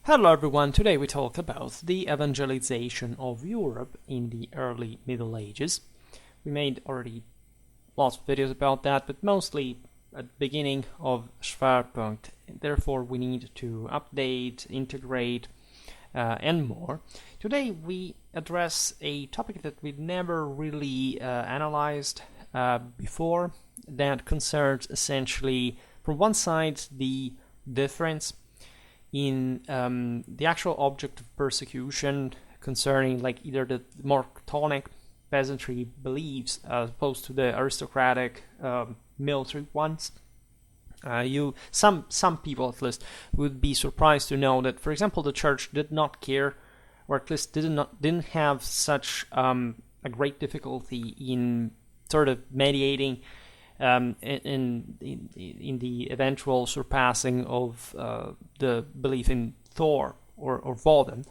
Hello everyone, today we talk about the evangelization of Europe in the early Middle Ages. We made already lots of videos about that, but mostly at the beginning of Schwerpunkt. Therefore we need to update, integrate, and more. Today we address a topic that we've never really analyzed before, that concerns essentially, from one side, the difference in the actual object of persecution concerning like either the more chthonic peasantry beliefs as opposed to the aristocratic military ones. Some people at least would be surprised to know that, for example, the church did not care, or at least didn't have such a great difficulty in sort of mediating in the eventual surpassing of the belief in Thor or Woden.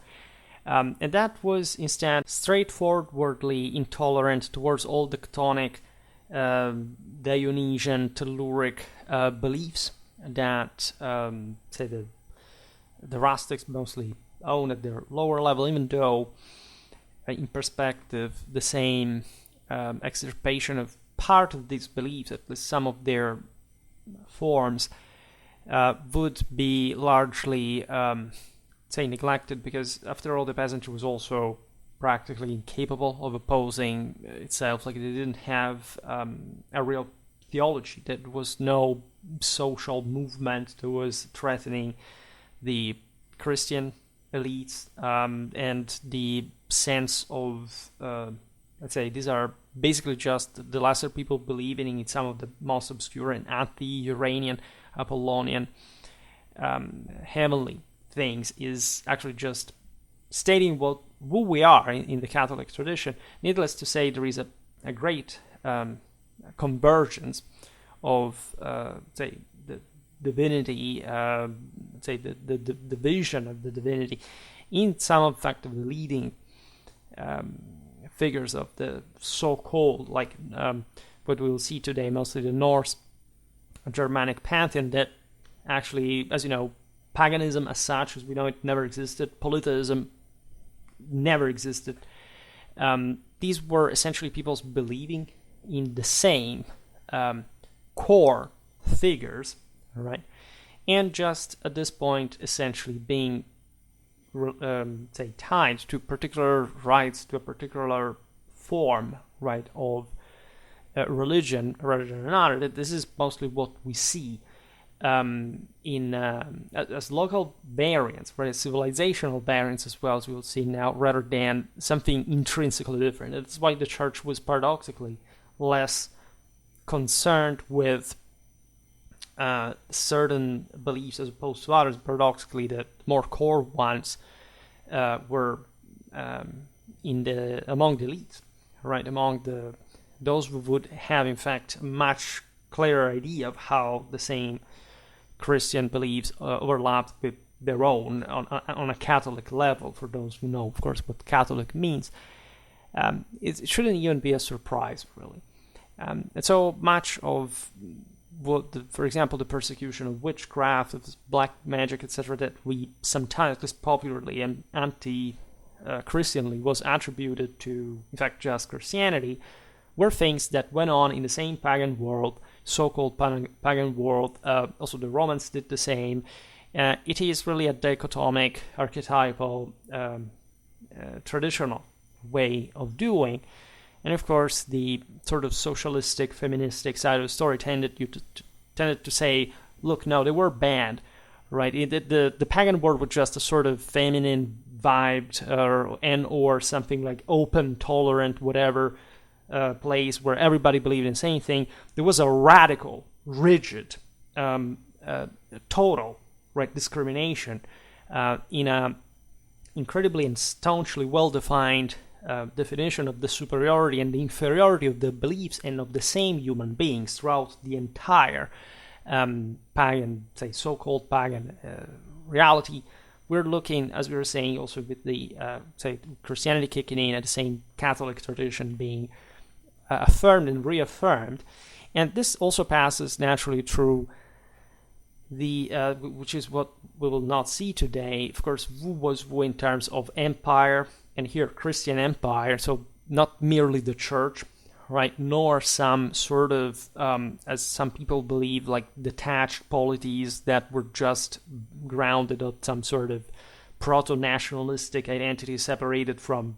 And that was instead straightforwardly intolerant towards all the chthonic, Dionysian, Telluric beliefs that, say, the rustics mostly own at their lower level, even though, in perspective, the same extirpation of part of these beliefs, at least some of their forms, would be largely, say, neglected, because after all, the peasantry was also practically incapable of opposing itself. Like, they didn't have a real theology. There was no social movement that was threatening the Christian elites, and the sense of, let's say, these are basically just the lesser people believing in some of the most obscure and anti-Uranian, Apollonian, heavenly things, is actually just stating who we are in the Catholic tradition. Needless to say, there is a great convergence of, say, the divinity, say the vision of the divinity in some, in fact, of the leading figures of the so-called, like what we will see today, mostly the Norse Germanic pantheon, that actually, as you know, paganism as such, as we know it, never existed. Polytheism never existed. These were essentially people's believing in the same core figures, right? And just at this point, essentially being say, tied to particular rites, to a particular form, right, of religion rather than another. This is mostly what we see in as local variants, right, as civilizational variants as well, as we will see now, rather than something intrinsically different. That's why the church was paradoxically less concerned with certain beliefs as opposed to others. Paradoxically, the more core ones were among the elites, right? Among those who would have, in fact, a much clearer idea of how the same Christian beliefs overlapped with their own on a Catholic level. For those who know, of course, what Catholic means, it shouldn't even be a surprise, really. And so much of for example, the persecution of witchcraft, of black magic, etc., that we sometimes, at least popularly and anti-Christianly, was attributed to, in fact, just Christianity, were things that went on in the same pagan world, so-called pagan world. Also, the Romans did the same. It is really a dichotomic, archetypal, traditional way of doing. And of course, the sort of socialistic, feministic side of the story tended to say, look, no, they were banned, right? The pagan world was just a sort of feminine vibed or something like open, tolerant, whatever place where everybody believed in the same thing. There was a radical, rigid, total, right, discrimination in a incredibly and staunchly well-defined definition of the superiority and the inferiority of the beliefs and of the same human beings throughout the entire pagan, say, so-called pagan reality. We're looking, as we were saying, also with the, say, Christianity kicking in, at the same Catholic tradition being affirmed and reaffirmed. And this also passes naturally through which is what we will not see today. Of course, Wu was Wu in terms of empire, and here Christian empire, so not merely the church, right, nor some sort of, as some people believe, like detached polities that were just grounded on some sort of proto-nationalistic identity separated from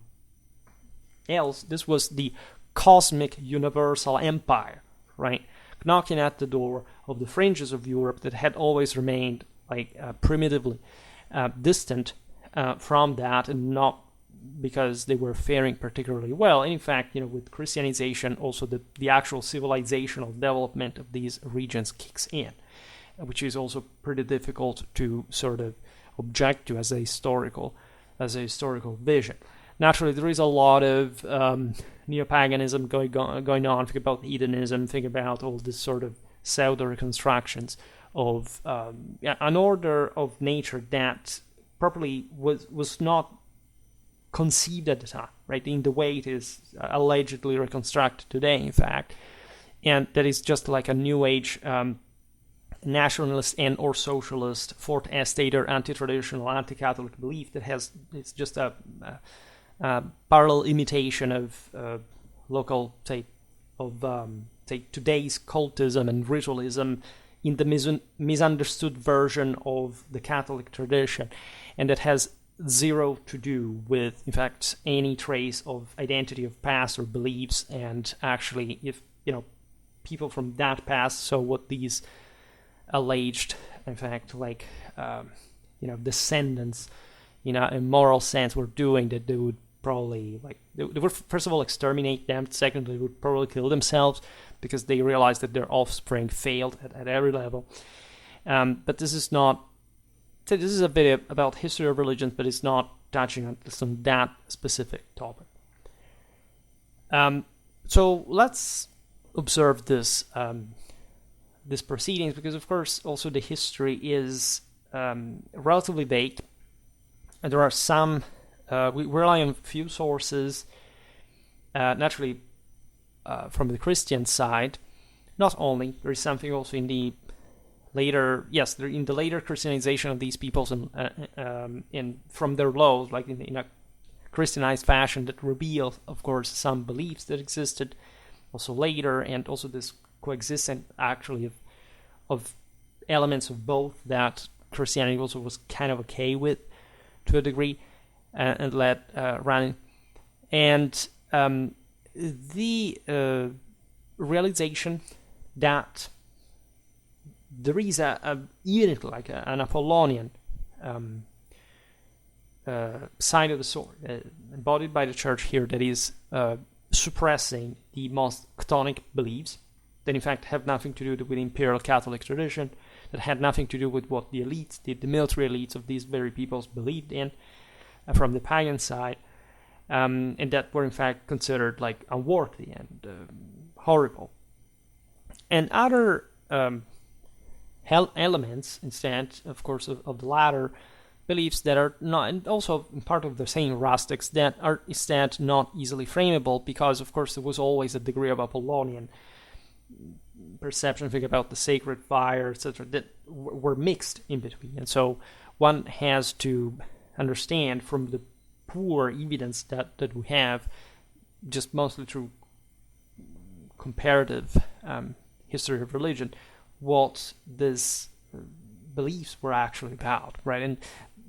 else. This was the cosmic universal empire, right, knocking at the door of the fringes of Europe that had always remained like primitively distant from that, and not because they were faring particularly well. And in fact, with Christianization, also the actual civilizational development of these regions kicks in, which is also pretty difficult to sort of object to as a historical vision. Naturally, there is a lot of neo-paganism going on. Think about hedonism. Think about all this sort of pseudo-reconstructions of an order of nature that properly was not conceived at the time, right? In the way it is allegedly reconstructed today, in fact, and that is just like a new age nationalist and or socialist fourth estate or anti-traditional, anti-Catholic belief it's just a parallel imitation of local, say today's cultism and ritualism in the misunderstood version of the Catholic tradition, and that has zero to do with, in fact, any trace of identity of past or beliefs. And actually, if people from that past saw what these alleged, in fact, like descendants, in moral sense, were doing, that they would probably they would first of all exterminate them. Secondly, they would probably kill themselves because they realized that their offspring failed at every level. But this is not. This is a bit about history of religions, but it's not touching on that specific topic. So let's observe this proceedings, because of course also the history is relatively vague, and there are some. We rely on a few sources, naturally from the Christian side. Not only, there is something also in the later, in the later Christianization of these peoples, and from their laws, like in a Christianized fashion, that reveal, of course, some beliefs that existed also later, and also this coexistence actually of elements of both that Christianity also was kind of okay with to a degree, and let running, and the realization that there is even like an Apollonian side of the sword embodied by the church here, that is suppressing the most chthonic beliefs that in fact have nothing to do with imperial Catholic tradition, that had nothing to do with what the elites, the military elites of these very peoples believed in from the pagan side, and that were in fact considered like unworthy and horrible. And other elements, instead, of course, of the latter beliefs that are not, and also part of the same rustics, that are instead not easily frameable, because of course there was always a degree of Apollonian perception. Think about the sacred fire, etc., that were mixed in between. And so one has to understand from the poor evidence that we have, just mostly through comparative history of religion, what these beliefs were actually about, right? And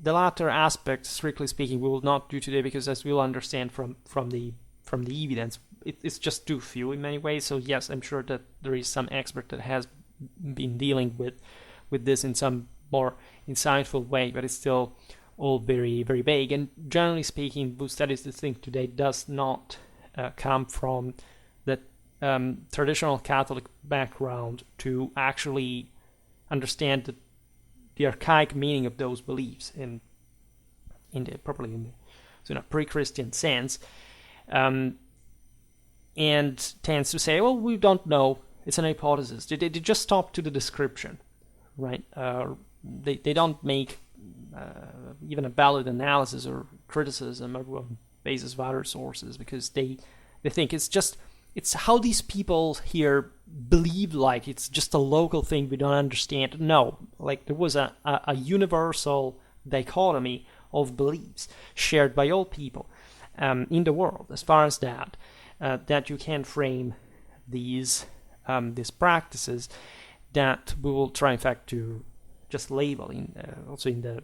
the latter aspect, strictly speaking, we will not do today, because as we'll understand from the evidence, it's just too few in many ways. So yes, I'm sure that there is some expert that has been dealing with this in some more insightful way, but it's still all very, very vague. And generally speaking, who studies this thing today does not come from the traditional Catholic background to actually understand the archaic meaning of those beliefs in the pre-Christian sense, and tends to say, well, we don't know, it's an hypothesis. They just stop to the description, right? They don't make even a valid analysis or criticism on the basis of other sources, because they think it's just it's how these people here believe like it's just a local thing we don't understand. No, like there was a universal dichotomy of beliefs shared by all people in the world. As far as that you can frame these practices that we will try in fact to just label also in the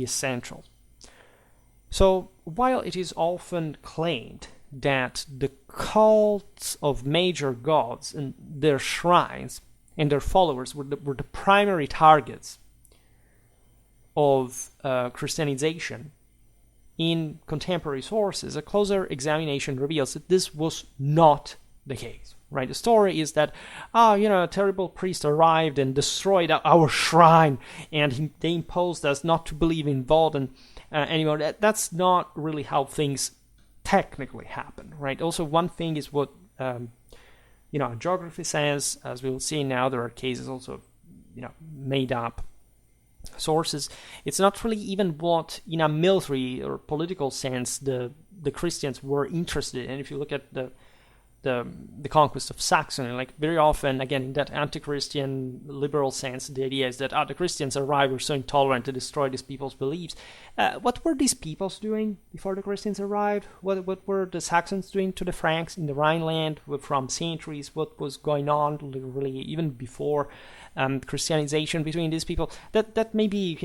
essentials. So while it is often claimed that the cults of major gods and their shrines and their followers were the primary targets of Christianization in contemporary sources, a closer examination reveals that this was not the case. Right? The story is that, a terrible priest arrived and destroyed our shrine, and they imposed us not to believe in Woden anymore. That's not really how things technically happen, right? Also, one thing is what geography says. As we will see now, there are cases also of made up sources. It's not really even what, in a military or political sense, the Christians were interested in. And if you look at the conquest of Saxony, like very often, again, in that anti-Christian liberal sense, the idea is that the Christians arrived, were so intolerant to destroy these people's beliefs. What were these peoples doing before the Christians arrived? What were the Saxons doing to the Franks in the Rhineland from centuries? What was going on literally even before Christianization between these people? That may be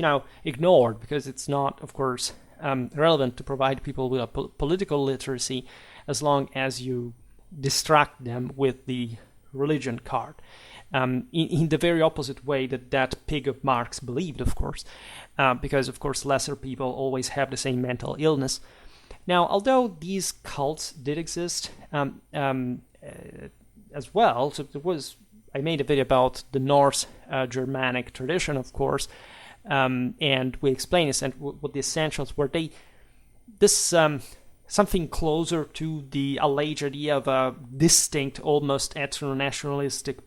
ignored because it's not, of course, relevant to provide people with a political literacy as long as you distract them with the religion card, in the very opposite way that pig of Marx believed, of course, because, of course, lesser people always have the same mental illness. Now, although these cults did exist as well, so I made a video about the Norse Germanic tradition, of course, and we explained what the essentials were. Something closer to the alleged idea of a distinct, almost ethno-nationalistic,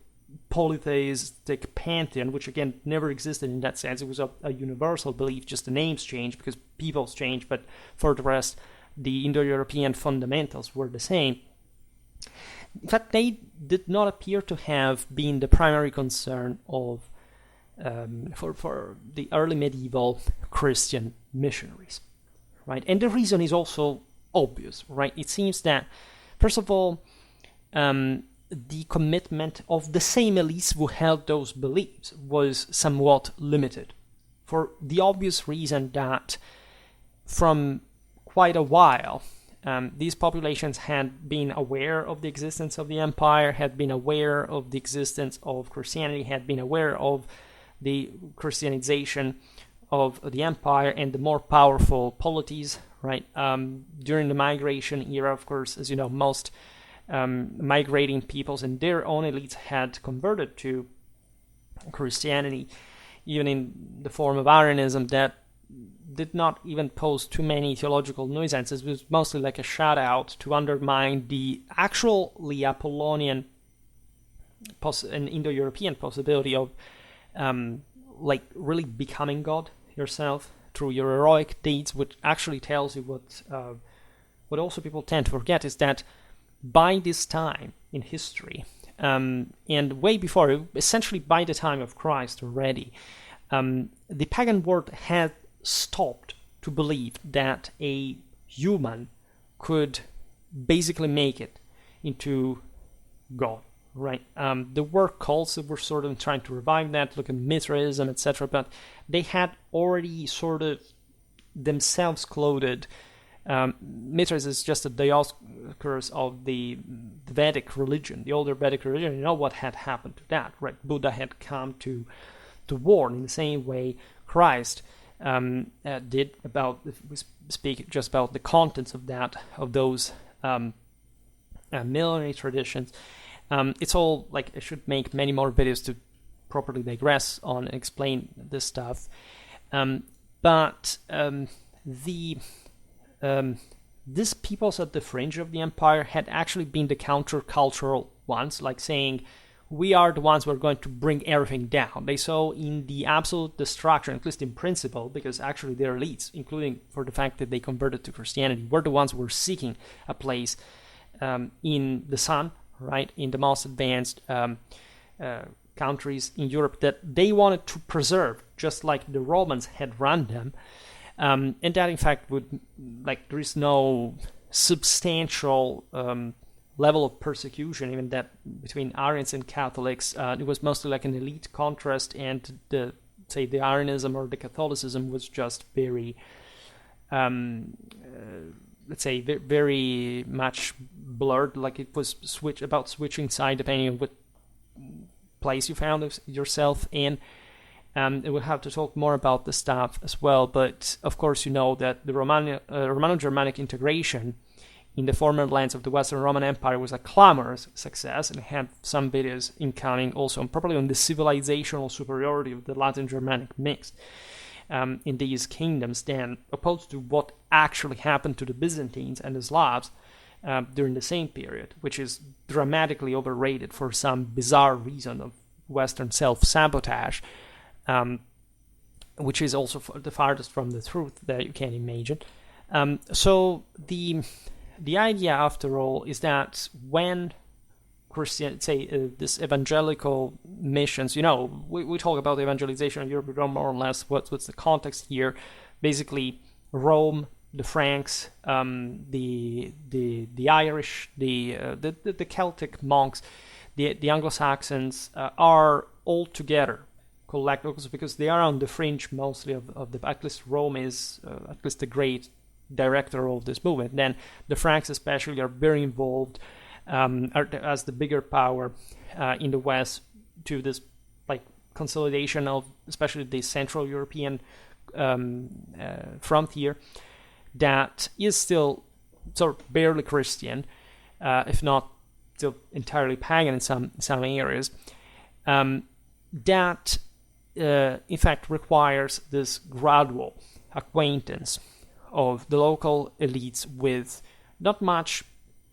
polytheistic pantheon, which again never existed in that sense. It was a universal belief, just the names changed because peoples changed, but for the rest, the Indo-European fundamentals were the same. In fact, they did not appear to have been the primary concern of for the early medieval Christian missionaries, right? And the reason is also obvious, right? It seems that, first of all, the commitment of the same elites who held those beliefs was somewhat limited, for the obvious reason that from quite a while, these populations had been aware of the existence of the empire, had been aware of the existence of Christianity, had been aware of the Christianization of the empire and the more powerful polities, right? During the migration era, of course, as you know, most migrating peoples and their own elites had converted to Christianity, even in the form of Arianism that did not even pose too many theological nuisances. It was mostly like a shout out to undermine the actually Apollonian and Indo-European possibility of really becoming God yourself through your heroic deeds, which actually tells you what also people tend to forget is that by this time in history, and way before, essentially by the time of Christ already, the pagan world had stopped to believe that a human could basically make it into God, right? There were cults that were sort of trying to revive that, look at Mithraism, etc., but they had already sort of themselves clothed. Mithraism is just a Dioscurus of the Vedic religion, the older Vedic religion. You know what had happened to that, right? Buddha had come to warn in the same way Christ did about, if we speak just about the contents of those millenary traditions. It's all like I should make many more videos to properly digress on and explain this stuff. But these peoples at the fringe of the empire had actually been the countercultural ones, like saying, we are the ones who are going to bring everything down. They saw in the absolute destruction, at least in principle, because actually their elites, including for the fact that they converted to Christianity, were the ones who were seeking a place in the sun, right, in the most advanced countries in Europe that they wanted to preserve, just like the Romans had run them, and that in fact would, like, there is no substantial level of persecution, even that between Arians and Catholics. It was mostly like an elite contrast, and the Arianism or the Catholicism was just very, let's say, very much blurred. Like, it was switching side depending on what place you found yourself in. We'll have to talk more about this stuff as well, but of course you know that the Romano-Germanic integration in the former lands of the Western Roman Empire was a clamorous success, and had some videos in also probably on the civilizational superiority of the Latin Germanic mix in these kingdoms, than opposed to what actually happened to the Byzantines and the Slavs during the same period, which is dramatically overrated for some bizarre reason of Western self-sabotage, which is also the farthest from the truth that you can imagine. So the idea, after all, is that when Christian, this evangelical missions, we talk about the evangelization of Europe, we know more or less what's the context here. Basically, Rome, the Franks, the Irish, the Celtic monks, the Anglo-Saxons are all together collectively, because they are on the fringe mostly of the, at least Rome is at least the great director of this movement. Then the Franks especially are very involved as the bigger power in the West to this like consolidation of especially the Central European frontier that is still sort of barely Christian, if not still entirely pagan in some areas. That in fact requires this gradual acquaintance of the local elites with not much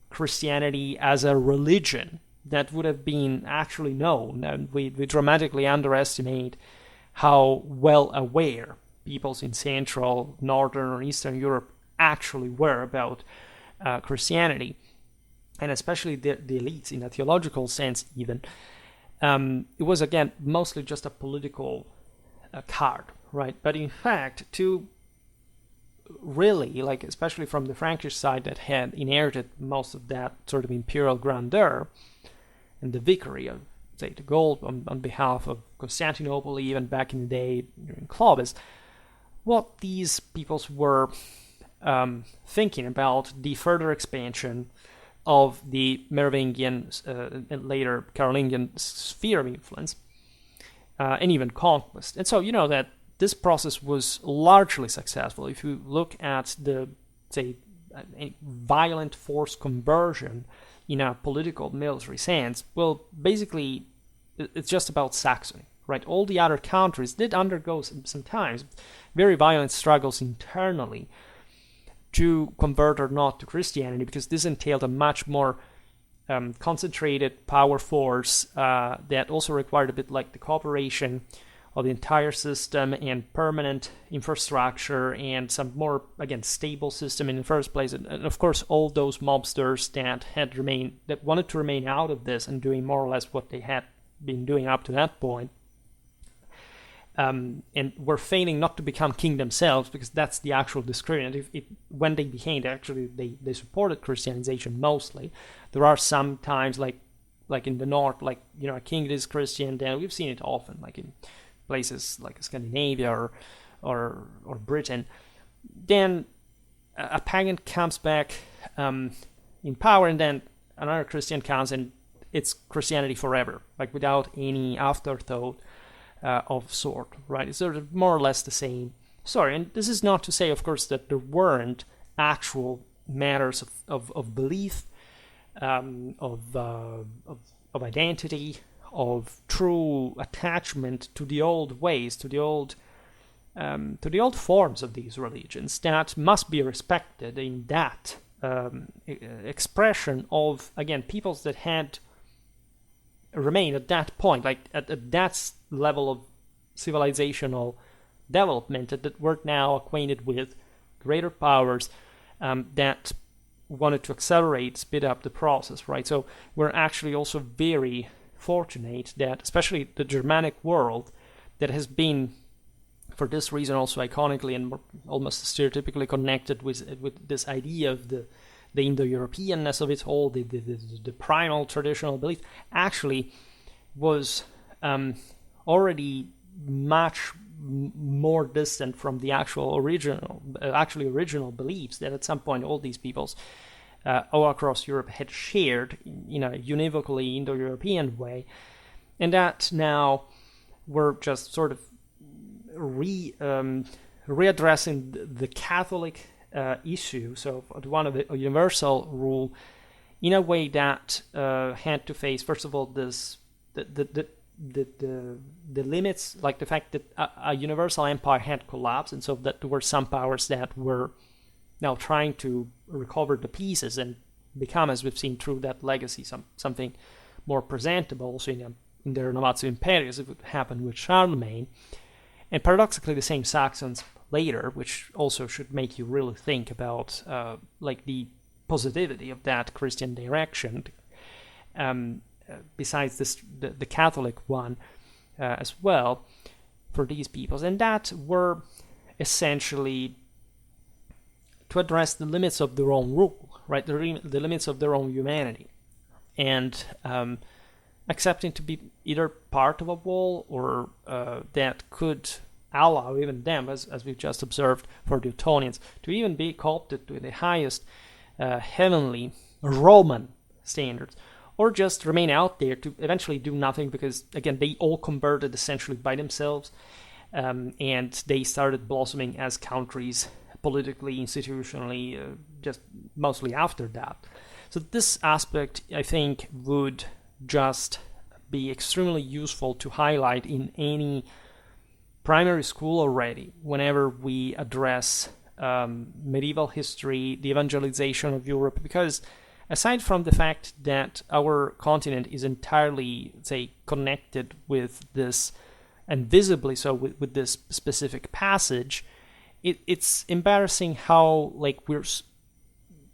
Christianity as a religion that would have been actually known. And we dramatically underestimate how well aware peoples in Central, Northern, or Eastern Europe actually were about Christianity, and especially the elites in a theological sense even. It was, again, mostly just a political card, right? But in fact, to really, like, especially from the Frankish side that had inherited most of that sort of imperial grandeur and the victory of, say, the gold on behalf of Constantinople, even back in the day during Clovis, what these peoples were thinking about the further expansion of the Merovingian and later Carolingian sphere of influence and even conquest. And so you know that this process was largely successful. If you look at the, say, violent forced conversion in a political military sense, well, basically it's just about Saxony, right? All the other countries did undergo sometimes very violent struggles internally to convert or not to Christianity, because this entailed a much more concentrated power force that also required a bit like the cooperation of the entire system and permanent infrastructure and some more, again, stable system in the first place. And of course, all those mobsters that wanted to remain out of this and doing more or less what they had been doing up to that point, and were feigning not to become king themselves, because that's the actual discriminant. When they became, actually, they supported Christianization mostly. There are some times, like in the north, like, a king is Christian, then we've seen it often, like in places like Scandinavia or Britain. Then a pagan comes back in power, and then another Christian comes, and it's Christianity forever, like without any afterthought of sort, right? It's sort of more or less the same story. And this is not to say, of course, that there weren't actual matters of belief, of identity, of true attachment to the old ways, to the old forms of these religions that must be respected in that expression of, again, peoples that had remained at that point, like at that level of civilizational development, that were now acquainted with greater powers that wanted to accelerate, speed up the process, right? So we're actually also very fortunate that, especially the Germanic world, that has been, for this reason, also iconically and almost stereotypically connected with this idea of the Indo-Europeanness of it all, the primal traditional belief, actually was already much more distant from the actual original beliefs that at some point all these peoples all across Europe had shared in a univocally Indo-European way, and that now we're just sort of readdressing the Catholic issue, so one of the universal rule, in a way that had to face, first of all, this the limits, like the fact that a universal empire had collapsed, and so that there were some powers that were now trying to recover the pieces and become, as we've seen through that legacy, something more presentable. Also in the Renovatio Imperius, it would happen with Charlemagne, and paradoxically the same Saxons later, which also should make you really think about like the positivity of that Christian direction. Besides the Catholic one as well for these peoples, and that were essentially to address the limits of their own rule, right? The limits of their own humanity, and accepting to be either part of a wall or that could allow even them, as we've just observed for the Teutonians, to even be co-opted to the highest heavenly Roman standards, or just remain out there to eventually do nothing, because, again, they all converted essentially by themselves, and they started blossoming as countries politically, institutionally, just mostly after that. So this aspect, I think, would just be extremely useful to highlight in any primary school already, whenever we address medieval history, the evangelization of Europe, because aside from the fact that our continent is entirely, say, connected with this, and visibly so with this specific passage, it's embarrassing how, like, we're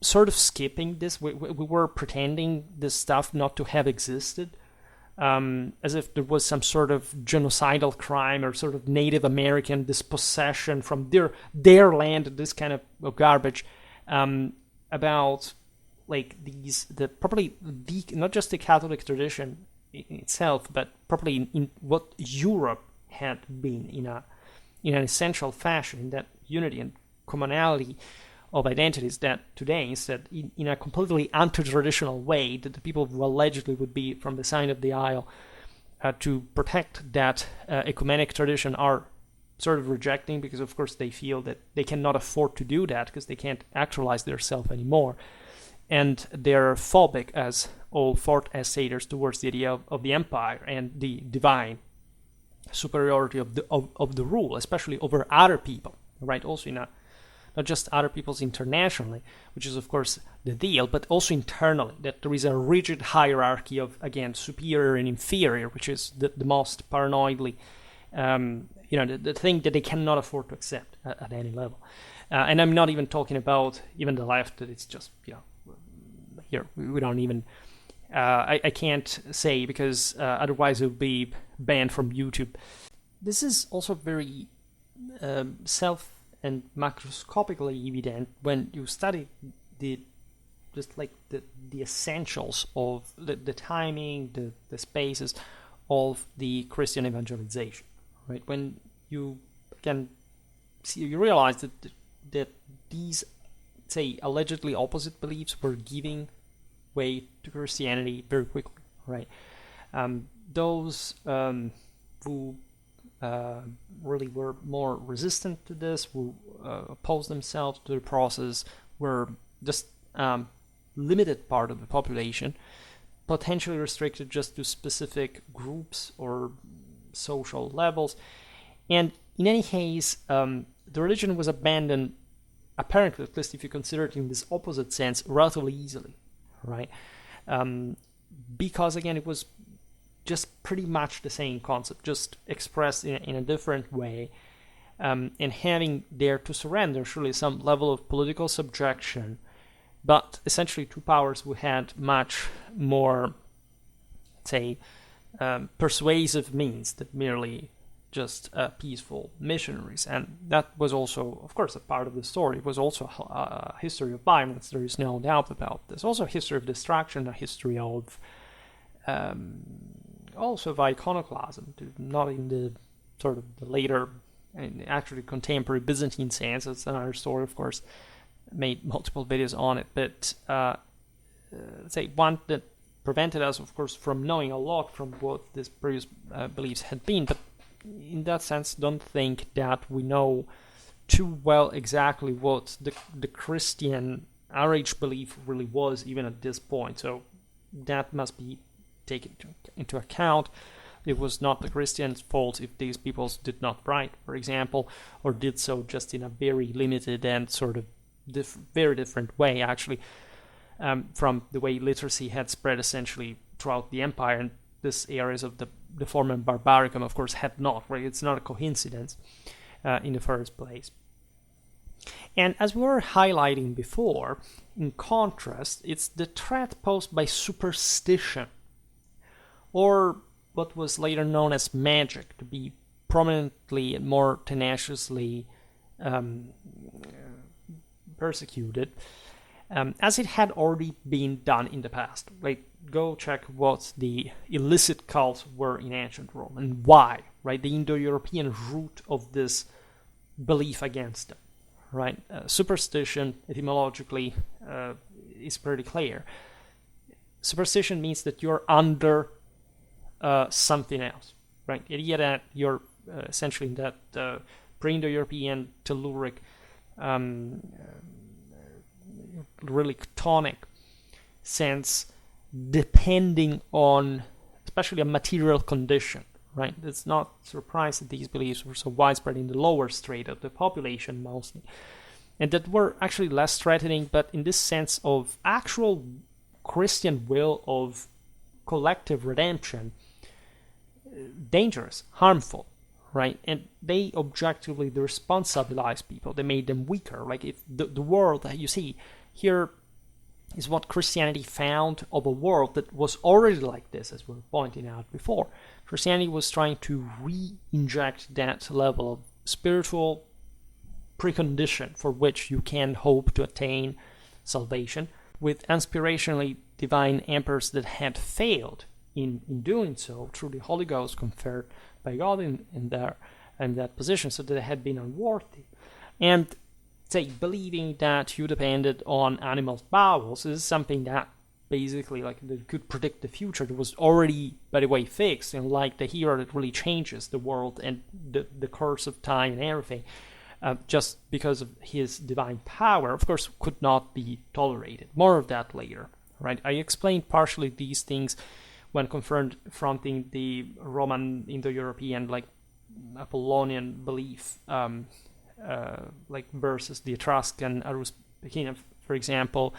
sort of skipping this. We were pretending this stuff not to have existed, as if there was some sort of genocidal crime or sort of Native American dispossession from their land, this kind of garbage, about, like, probably not just the Catholic tradition in itself, but probably in what Europe had been in an essential fashion, in that unity and commonality of identities, that today, instead, in a completely anti-traditional way, that the people who allegedly would be from the side of the aisle to protect that ecumenic tradition are sort of rejecting, because of course they feel that they cannot afford to do that because they can't actualize themselves anymore. And they're phobic as all fourth essayers towards the idea of the empire and the divine superiority of the rule, especially over other people, right? Also not just other peoples internationally, which is of course the deal, but also internally, that there is a rigid hierarchy of, again, superior and inferior, which is the most paranoidly, the thing that they cannot afford to accept at any level. And I'm not even talking about even the left, that it's just, here we don't even, I can't say, because otherwise it would be banned from YouTube. This is also very self and macroscopically evident when you study the essentials of the timing, the spaces of the Christian evangelization, right? When you can see, you realize that these, say, allegedly opposite beliefs were giving way to Christianity very quickly, right? Those who really were more resistant to this, who opposed themselves to the process, were just limited part of the population, potentially restricted just to specific groups or social levels. And in any case, the religion was abandoned, apparently, at least if you consider it in this opposite sense, relatively easily, right? Because, again, it was just pretty much the same concept, just expressed in a different way, and having there to surrender surely some level of political subjection but essentially two powers who had much more, say, persuasive means than merely just peaceful missionaries. And that was also, of course, a part of the story. It was also a history of violence, there is no doubt about this. Also a history of destruction, a history of also of iconoclasm, not in the sort of the later and actually contemporary Byzantine sense. It's another story, of course. Made multiple videos on it, but say one that prevented us, of course, from knowing a lot from what these previous beliefs had been. But in that sense, don't think that we know too well exactly what the Christian RH belief really was, even at this point. So that must be taken into account. It was not the Christians' fault if these peoples did not write, for example, or did so just in a very limited and sort of very different way, actually, from the way literacy had spread essentially throughout the empire. And these areas of the former barbaricum, of course, had not, right? It's not a coincidence in the first place. And as we were highlighting before, in contrast, it's the threat posed by superstition, or what was later known as magic, to be prominently and more tenaciously persecuted, as it had already been done in the past. Right? Go check what the illicit cults were in ancient Rome and why. Right? The Indo-European root of this belief against them. Right? Superstition, etymologically, is pretty clear. Superstition means that you're under something else, right? The idea that you're essentially in that pre-Indo-European Telluric, really chthonic sense, depending on especially a material condition, right? It's not surprised that these beliefs were so widespread in the lower strata of the population mostly, and that were actually less threatening, but in this sense of actual Christian will of collective redemption, dangerous, harmful, right? And they objectively responsabilize people. They made them weaker. Like if the world that you see here is what Christianity found of a world that was already like this, as we were pointing out before. Christianity was trying to re-inject that level of spiritual precondition for which you can hope to attain salvation, with inspirationally divine emperors that had failed in doing so through the Holy Ghost conferred by God in that position, so that they had been unworthy. And say believing that you depended on animals' bowels is something that basically like that could predict the future. That was already, by the way, fixed, and like the hero that really changes the world and the course of time and everything, just because of his divine power, of course, could not be tolerated. More of that later, right? I explained partially these things when confronting the Roman Indo-European, like Apollonian belief, like versus the Etruscan Aruspicina, for example,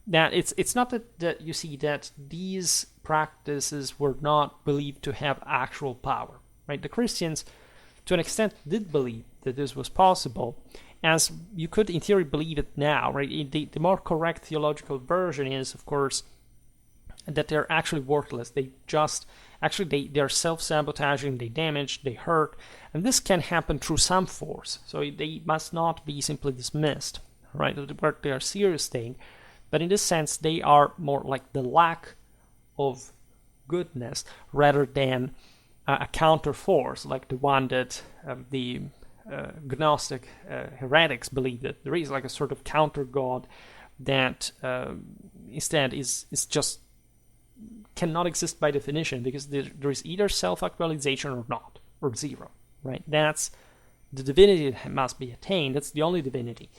that it's not that you see that these practices were not believed to have actual power, right? The Christians, to an extent, did believe that this was possible, as you could in theory believe it now, right? The more correct theological version is, of course, that they're actually worthless. They are self-sabotaging, they damage, they hurt, and this can happen through some force. So they must not be simply dismissed, right? They are a serious thing, but in this sense, they are more like the lack of goodness rather than a counter force, like the one that the Gnostic heretics believe, that there is like a sort of counter god that instead is just cannot exist by definition, because there is either self-actualization or not, or zero, right? That's the divinity that must be attained. That's the only divinity.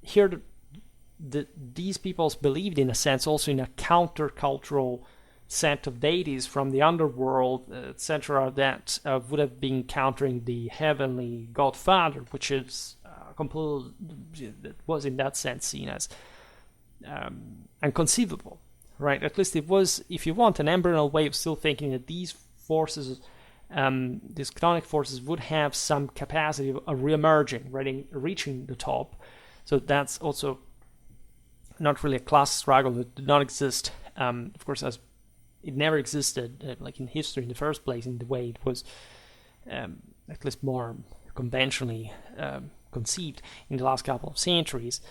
Here, these peoples believed, in a sense, also in a counter-cultural set of deities from the underworld, etc., that would have been countering the heavenly Godfather, which is completely, that was in that sense seen as inconceivable. Right, at least it was, if you want, an embryonal way of still thinking that these forces, these chthonic forces, would have some capacity of re-emerging, right, reaching the top. So that's also not really a class struggle. It did not exist, of course, as it never existed, like in history in the first place, in the way it was at least more conventionally conceived in the last couple of centuries.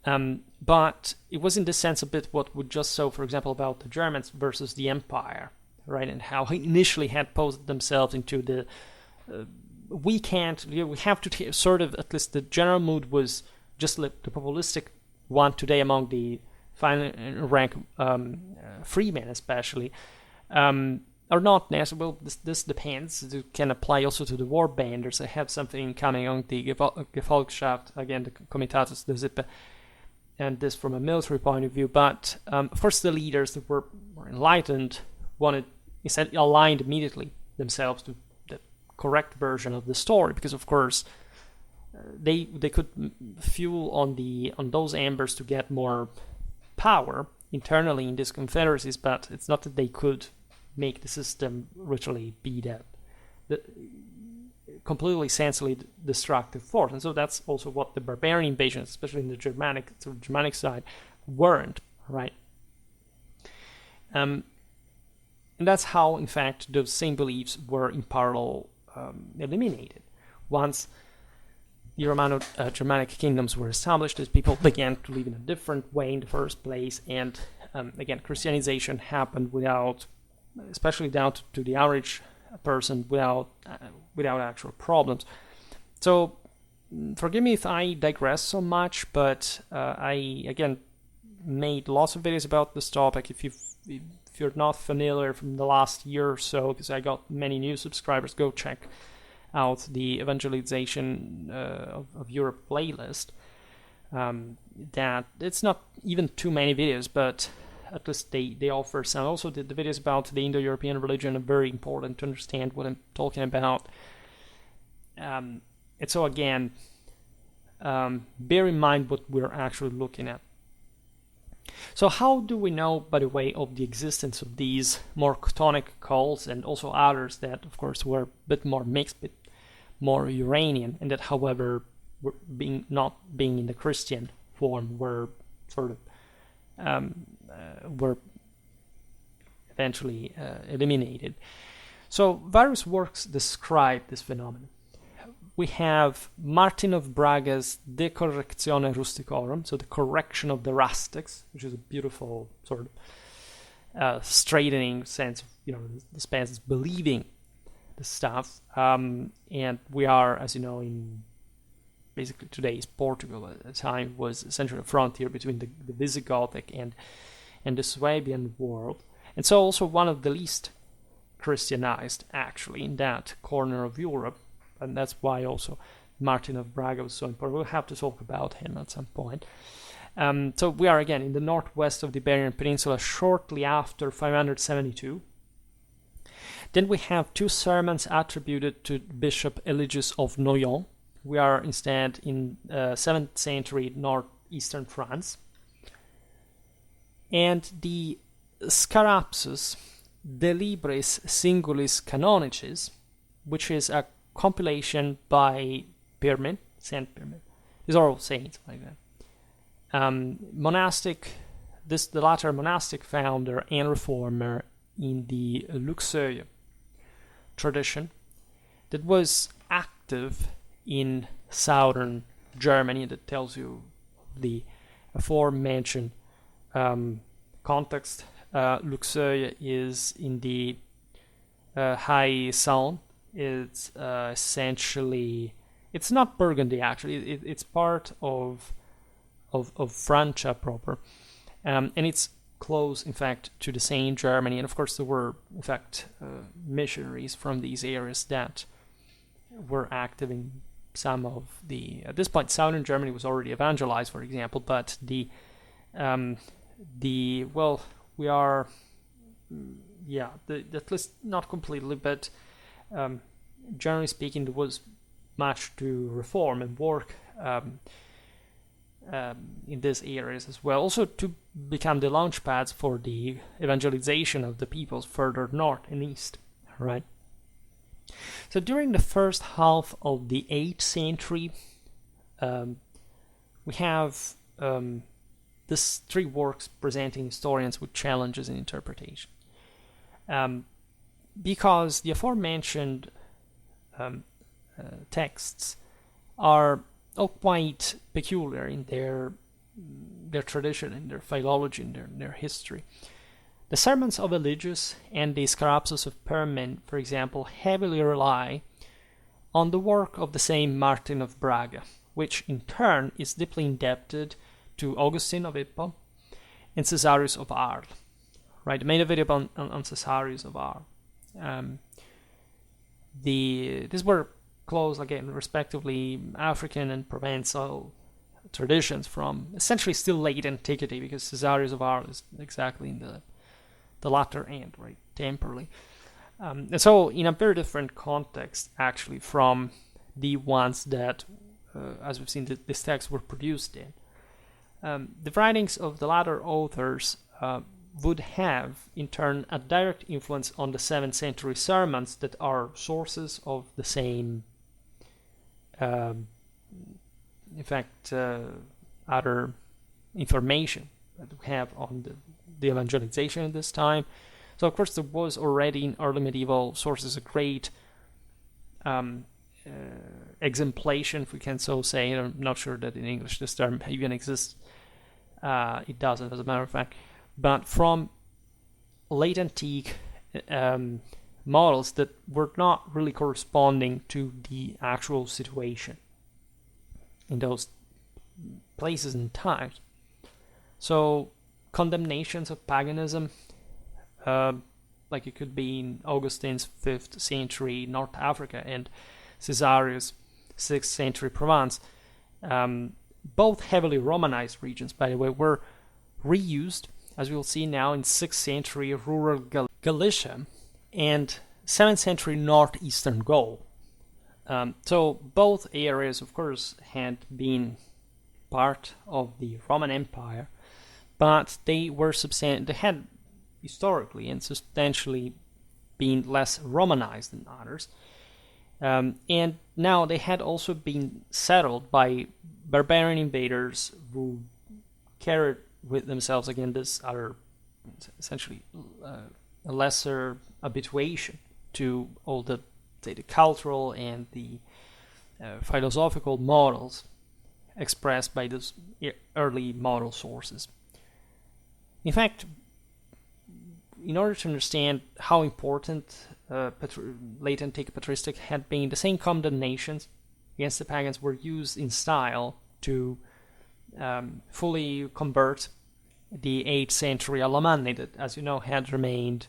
But it was in this sense a bit what we just saw, for example, about the Germans versus the Empire, right? And how he initially had posed themselves into the we have to sort of, at least the general mood was just like the populistic one today among the final rank freemen especially, are not necessarily. Well, this depends. It can apply also to the warbanders. I have something coming on the Gefolgschaft, again, the Comitatus der Sippe, and this from a military point of view. But of course, the leaders that were more enlightened wanted, instead, aligned immediately themselves to the correct version of the story, because of course they could fuel on those embers to get more power internally in these confederacies, but it's not that they could make the system literally be the completely sensibly destructive force. And so that's also what the barbarian invasions, especially in the Germanic side, weren't, right? And that's how, in fact, those same beliefs were in parallel eliminated. Once the Romano-Germanic kingdoms were established, as people began to live in a different way in the first place, and again, Christianization happened without, especially down to the average person, without actual problems. So, forgive me if I digress so much, but I again made lots of videos about this topic. If you're not familiar from the last year or so, because I got many new subscribers, go check out the Evangelization of Europe playlist. That it's not even too many videos, but at least they offer some. Also, the videos about the Indo-European religion are very important to understand what I'm talking about. And so again, bear in mind what we're actually looking at. So how do we know, by the way, of the existence of these more chthonic cults and also others that, of course, were a bit more mixed, bit more Uranian, and that, however, not being in the Christian form, were sort of were eventually eliminated. So various works describe this phenomenon. We have Martin of Braga's De Correctione Rusticorum, so the correction of the rustics, which is a beautiful sort of straightening sense of, the Spanish believing the stuff. And we are, as you know, in basically today's Portugal. At the time was essentially a frontier between the Visigothic and the Swabian world. And so also one of the least Christianized, actually, in that corner of Europe. And that's why also Martin of Braga was so important. We'll have to talk about him at some point. So we are again in the northwest of the Iberian Peninsula shortly after 572. Then we have two sermons attributed to Bishop Eligius of Noyon. We are instead in 7th century northeastern France. And the Scarapsus De Libris Singulis Canonicis, which is a compilation by Pirmin, Saint Pirmin. These are all saints like that. The latter monastic founder and reformer in the Luxeuil tradition that was active in southern Germany. That tells you the aforementioned context. Luxeuil is in the High Saône. It's essentially, it's not Burgundy actually. It's part of Francia proper, and it's close, in fact, to the same Germany. And of course, there were, in fact, missionaries from these areas that were active in some of the. At this point, southern Germany was already evangelized, for example, but we are, at least not completely, but. Generally speaking, there was much to reform and work in these areas as well. Also to become the launch pads for the evangelization of the peoples further north and east, right? So during the first half of the 8th century, we have these three works presenting historians with challenges in interpretation. Because the aforementioned texts are all quite peculiar in their tradition, in their philology, in their history. The sermons of Eligius and the Scarabsus of Permin, for example, heavily rely on the work of the same Martin of Braga, which in turn is deeply indebted to Augustine of Hippo and Caesarius of Arles. Right, I made a video on Caesarius of Arles. These were close, again, respectively, African and Provençal traditions from essentially still late antiquity, because Caesarius of Arles is exactly in the latter end, right, temporally. And so in a very different context, actually, from the ones that, as we've seen, these texts were produced in. The writings of the latter authors would have, in turn, a direct influence on the 7th century sermons that are sources of the same, in fact, other information that we have on the evangelization at this time. So, of course, there was already in early medieval sources a great exemplation, if we can so say. I'm not sure that in English this term even exists. It doesn't, as a matter of fact. But from late antique models that were not really corresponding to the actual situation in those places and times. So condemnations of paganism, like it could be in Augustine's 5th century North Africa and Caesarius' 6th century Provence, both heavily Romanized regions, by the way, were reused, as we'll see now, in 6th century rural Galicia and 7th century northeastern Gaul. So both areas, of course, had been part of the Roman Empire, but they had historically and substantially been less Romanized than others. And now they had also been settled by barbarian invaders who carried with themselves, again, this other, essentially, a lesser habituation to all the cultural and the philosophical models expressed by those early model sources. In fact, in order to understand how important late antique patristic had been, the same condemnations against the pagans were used in style to fully convert the 8th century Alemanni that, as you know, had remained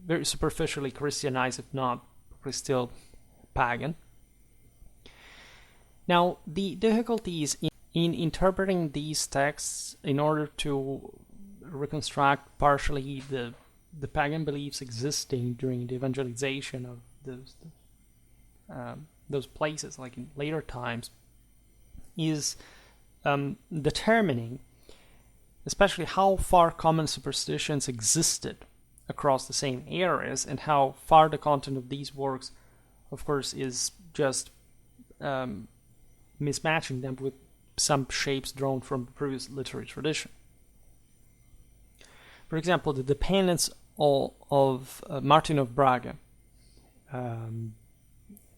very superficially Christianized, if not still pagan. Now, the difficulties in interpreting these texts in order to reconstruct partially the pagan beliefs existing during the evangelization of those places, like in later times, is determining especially how far common superstitions existed across the same areas, and how far the content of these works, of course, is just mismatching them with some shapes drawn from the previous literary tradition. For example, the dependence of Martin of Braga, the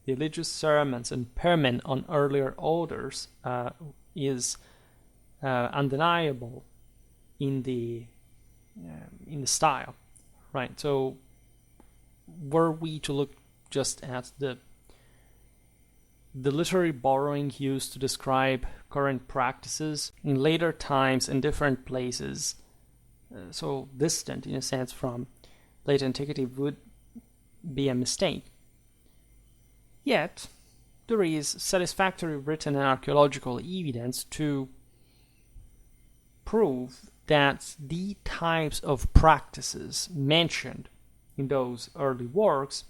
religious sermons and Permin on earlier authors is undeniable in the style, right? So, were we to look just at the literary borrowing used to describe current practices in later times and different places, so distant in a sense from late antiquity, would be a mistake. Yet, there is satisfactory written and archaeological evidence to prove that the types of practices mentioned in those early works,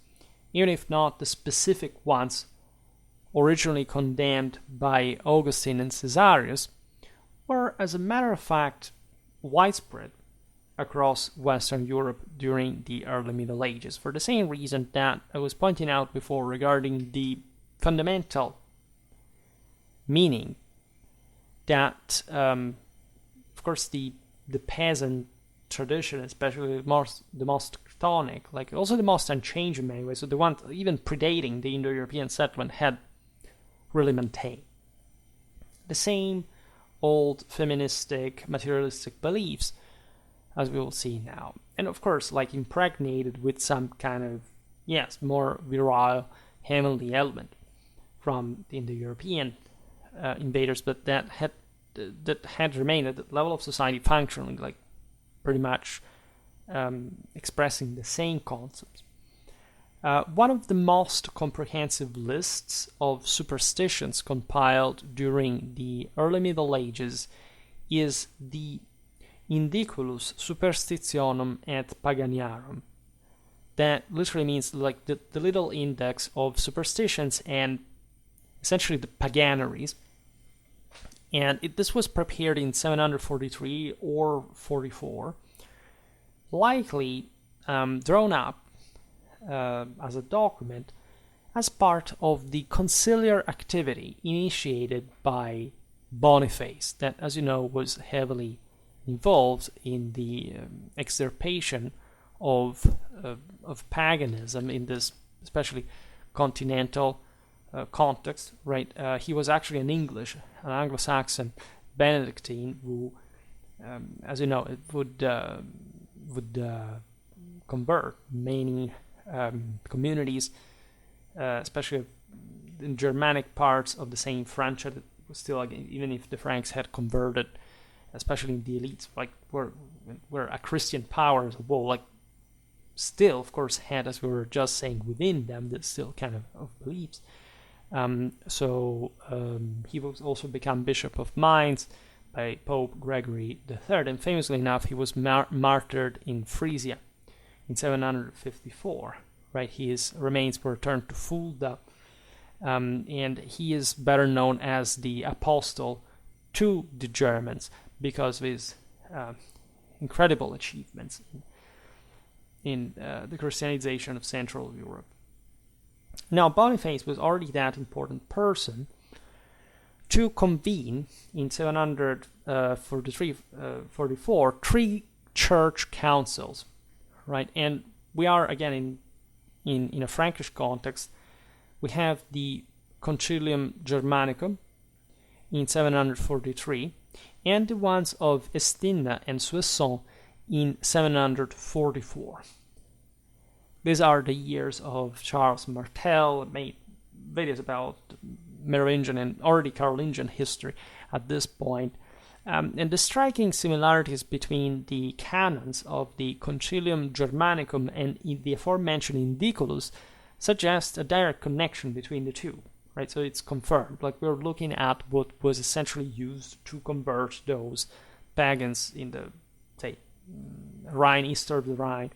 even if not the specific ones originally condemned by Augustine and Caesarius, were, as a matter of fact, widespread across Western Europe during the early Middle Ages, for the same reason that I was pointing out before regarding the fundamental meaning that, of course, the peasant tradition, especially the most chthonic, like also the most unchanged in many ways, so the one even predating the Indo-European settlement, had really maintained the same old feministic, materialistic beliefs, as we will see now. And of course, like impregnated with some kind of, yes, more virile, heavenly element from the Indo-European invaders, but that had remained at the level of society functionally, like pretty much expressing the same concepts. One of the most comprehensive lists of superstitions compiled during the early Middle Ages is the Indiculus Superstitionum et Paganiarum. That literally means like the little index of superstitions and essentially the paganeries. And this was prepared in 743 or 44, likely drawn up as a document as part of the conciliar activity initiated by Boniface, that, as you know, was heavily involved in the extirpation of paganism in this especially continental context, right? He was actually an Anglo-Saxon Benedictine who, as you know, it would convert many communities, especially in Germanic parts of the same Francia that was still, even if the Franks had converted, especially in the elites, like were a Christian power as a whole, like still, of course, had, as we were just saying, within them this still kind of beliefs. He was also become Bishop of Mainz by Pope Gregory III, and famously enough, he was martyred in Frisia in 754. Right, his remains were returned to Fulda, and he is better known as the apostle to the Germans because of his incredible achievements in the Christianization of Central Europe. Now, Boniface was already that important person to convene in 744 three church councils, right? And we are again in a Frankish context. We have the Concilium Germanicum in 743 and the ones of Estinna and Soissons in 744. These are the years of Charles Martel, made videos about Merovingian and already Carolingian history at this point. And the striking similarities between the canons of the Concilium Germanicum and the aforementioned Indiculus suggest a direct connection between the two, right? So it's confirmed. Like, we're looking at what was essentially used to convert those pagans in the, say, Rhine, east of the Rhine.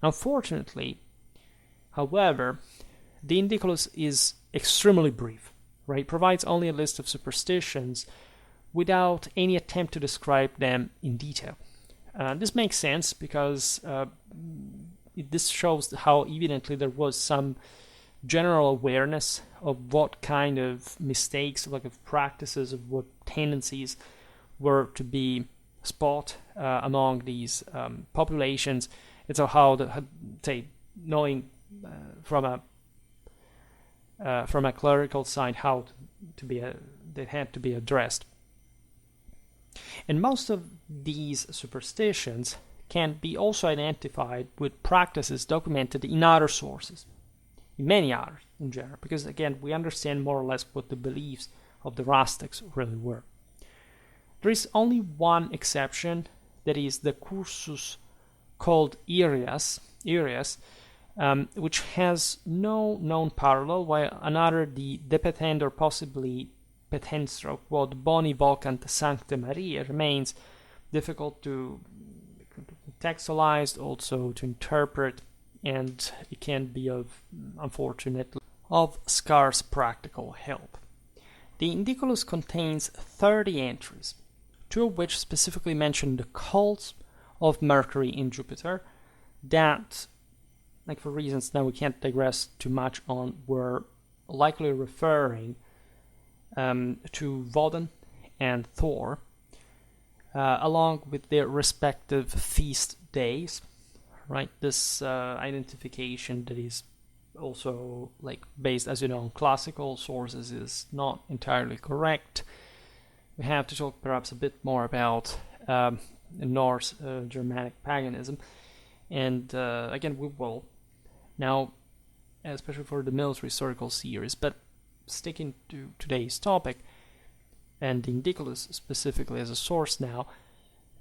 Unfortunately, however, the Indiculus is extremely brief, right? It provides only a list of superstitions without any attempt to describe them in detail. This makes sense because this shows how evidently there was some general awareness of what kind of mistakes, like of practices, of what tendencies were to be spot among these populations. It's how knowing from a clerical side how they had to be addressed. And most of these superstitions can be also identified with practices documented in other sources, in many others in general, because again, we understand more or less what the beliefs of the rustics really were. There is only one exception, that is the cursus called Irias, which has no known parallel, while another, the De Petend or possibly Petenstroke, quod boni vocant Sancte Maria, remains difficult to textualize, also to interpret, and it can be unfortunately, of scarce practical help. The Indiculus contains 30 entries, 2 of which specifically mention the cults of Mercury and Jupiter, that, like for reasons that we can't digress too much on, were likely referring to Woden and Thor, along with their respective feast days, right? This identification that is also based, as you know, on classical sources is not entirely correct. We have to talk perhaps a bit more about Norse Germanic paganism, and again we will now, especially for the military historical series, but sticking to today's topic and Indiculus specifically as a source now.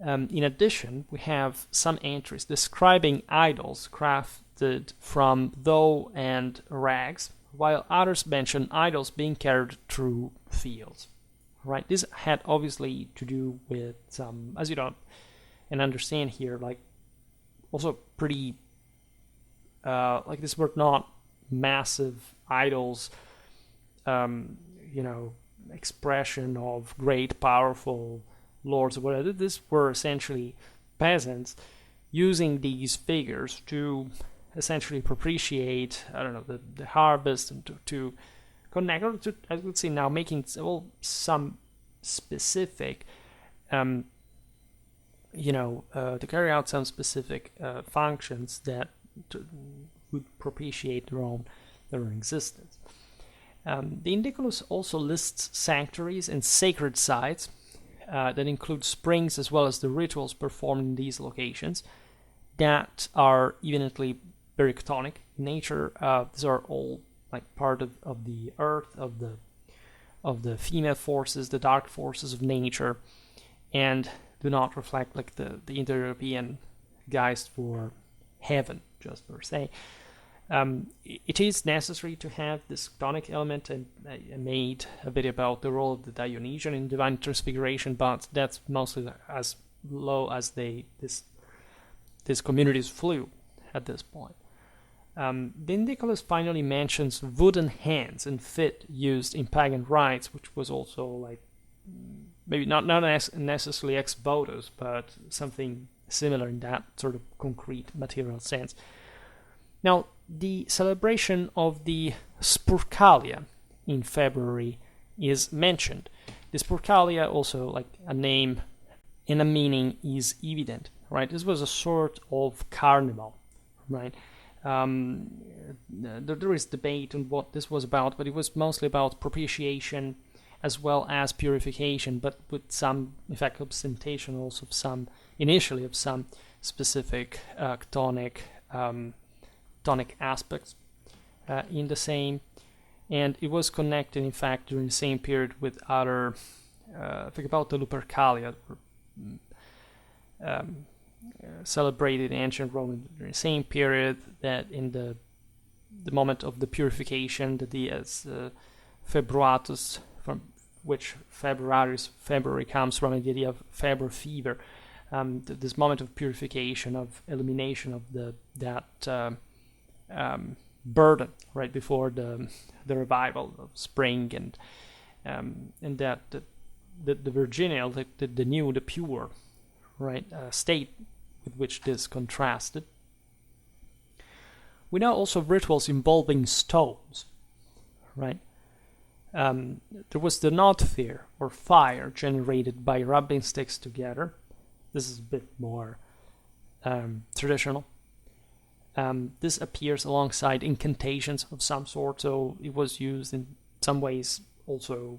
In addition, we have some entries describing idols crafted from dough and rags, while others mention idols being carried through fields. Right? This had obviously to do with some, as you know, and understand here, also pretty, these were not massive idols, expression of great, powerful lords or whatever. These were essentially peasants using these figures to essentially propitiate, the harvest, and to connect, or to, I would say now, making some specific, to carry out some specific functions that would propitiate their own existence. The Indiculus also lists sanctuaries and sacred sites that include springs as well as the rituals performed in these locations that are evidently very chthonic in nature. These are all part of the earth, of the female forces, the dark forces of nature, and do not reflect the Indo-European geist for heaven, just per se. It is necessary to have this chthonic element, and I made a video about the role of the Dionysian in divine transfiguration, but that's mostly as low as these communities flew at this point. The Indiculus finally mentions wooden hands and feet used in pagan rites, which was also maybe not necessarily ex votos, but something similar in that sort of concrete material sense. Now, the celebration of the Spurcalia in February is mentioned. The Spurcalia, also a name and a meaning, is evident, right? This was a sort of carnival, right? There is debate on what this was about, but it was mostly about propitiation as well as purification, but with some, in fact, ostentation also initially of some specific chthonic aspects in the same, and it was connected, in fact, during the same period with other, think about the Lupercalia, celebrated in ancient Rome during the same period, that in the moment of the purification, the dies Februatus, from which February comes from, the idea of Februar fever, this moment of purification, of elimination of that burden right before the revival of spring, and that the virginal, the new, the pure, right, state with which this contrasted. We know also rituals involving stones, right? There was the Notfir, or fire, generated by rubbing sticks together. This is a bit more traditional. This appears alongside incantations of some sort, so it was used in some ways also,